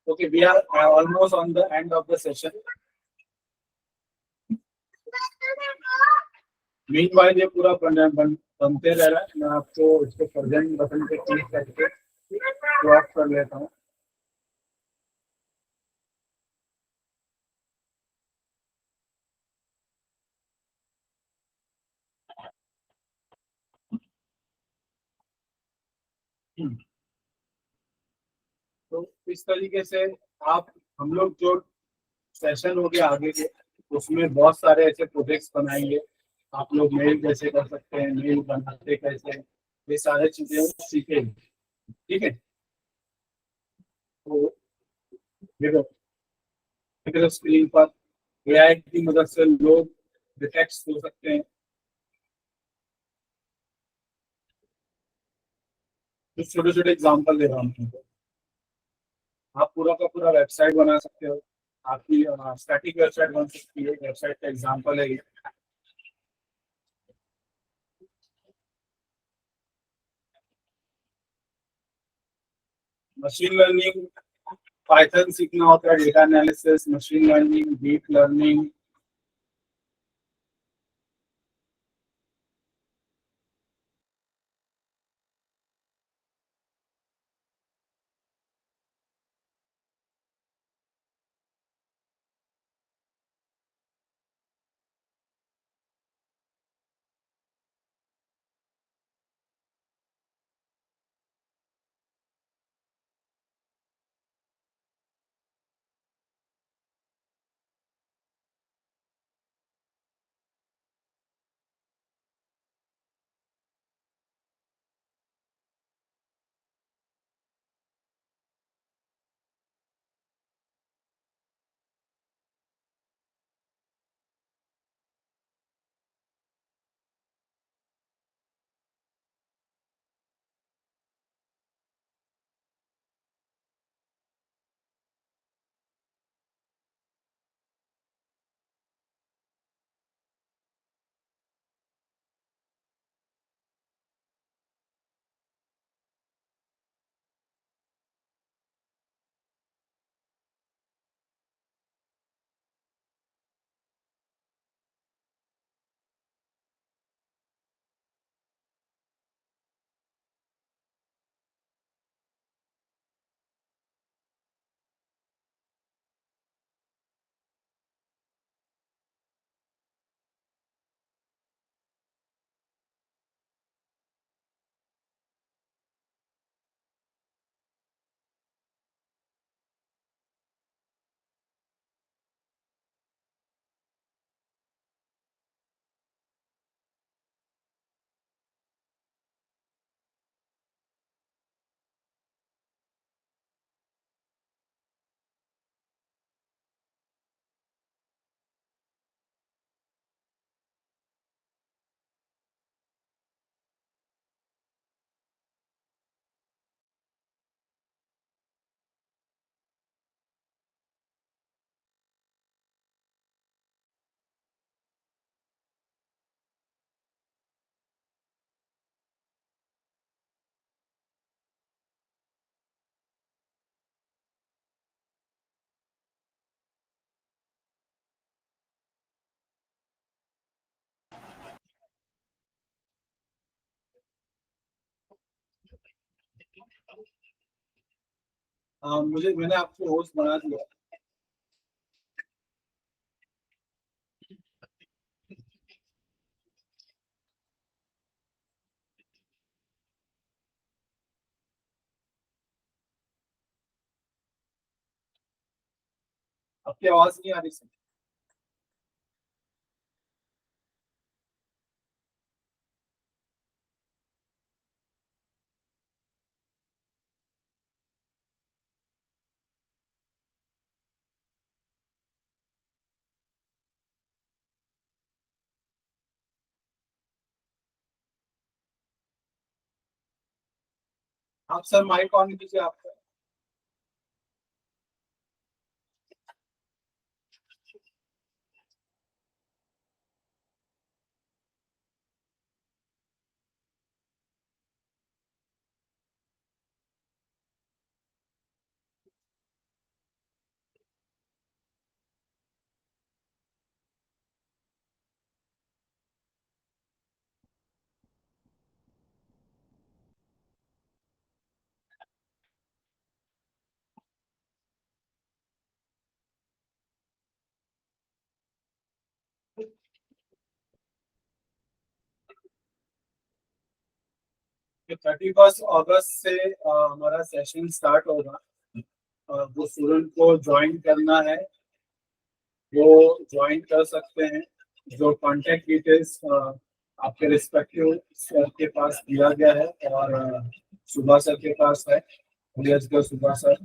okay, we are almost on the end of the session. Meanwhile ये पूरा बनते रह रहा है, मैं आपको इसको प्रेजेंट बटन पे क्लिक करके क्रॉप कर लेता हूँ। तो इस तरीके से आप, हम लोग जो सेशन हो गया आगे के, उसमें बहुत सारे ऐसे प्रोजेक्ट्स बनाएंगे। आप लोग मेल कैसे कर सकते हैं, मेल बनाते कैसे, ये सारे चीजें सीखेंगे। ठीक है, तो देखो स्क्रीन पर एआई की मदद से लोग डिटेक्ट हो सकते हैं। कुछ छोटे छोटे एग्जाम्पल दे रहा हूँ, आप पूरा का पूरा वेबसाइट बना सकते हो। आपकी स्टैटिक वेबसाइट बन सकती है, वेबसाइट का एग्जांपल है ये। मशीन लर्निंग, पाइथन सीखना होता है, data analysis, machine learning, deep learning, मैंने आपको होस्ट बना दिया। आपकी आवाज नहीं आ रही सर। आप सर माइक ऑन कीजिए आपका। कि 31 अगस्त से हमारा सेशन स्टार्ट होगा। जो स्टूडेंट को ज्वाइन करना है वो ज्वाइन कर सकते हैं। जो कांटेक्ट डिटेल्स आपके रिस्पेक्टिव सर के पास दिया गया है, और सुबह सर के पास है, सुबह सर,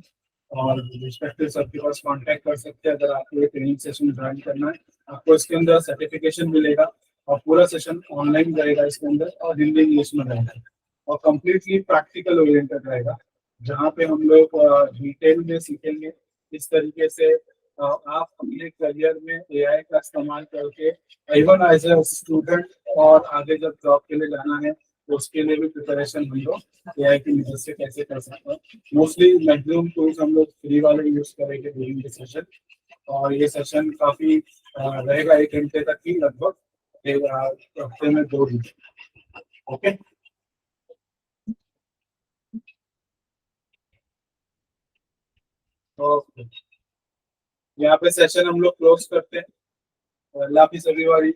और रिस्पेक्टिव सर के पास कांटेक्ट कर सकते हैं अगर आपको ये ट्रेनिंग सेशन ज्वाइन करना है। आपको इसके अंदर सर्टिफिकेशन मिलेगा, और पूरा सेशन ऑनलाइन रहेगा इसके अंदर, और हिंदी इंग्लिश में रहेगा, और कम्प्लीटली प्रैक्टिकल ओरिएंटेड रहेगा, जहाँ पे हम लोग डिटेल में सीखेंगे इस तरीके से आप अपने करियर में एआई का इस्तेमाल करके इवन एज ए स्टूडेंट, और आगे जब जॉब के लिए जाना है तो उसके लिए भी प्रिपरेशन हम लोग एआई की मदद से कैसे कर सकते हैं। मोस्टली मैक्सिमम टूल्स हम लोग फ्री वाले यूज करेंगे ड्यूरिंग दिस सेशन। और ये सेशन काफी रहेगा 1 घंटे तक ही लगभग, हफ्ते में 2 दिन। ओके। तो यहाँ पे सेशन हम लोग क्लोज करते हैं। अल्लाह हाफिज एवरीबॉडी।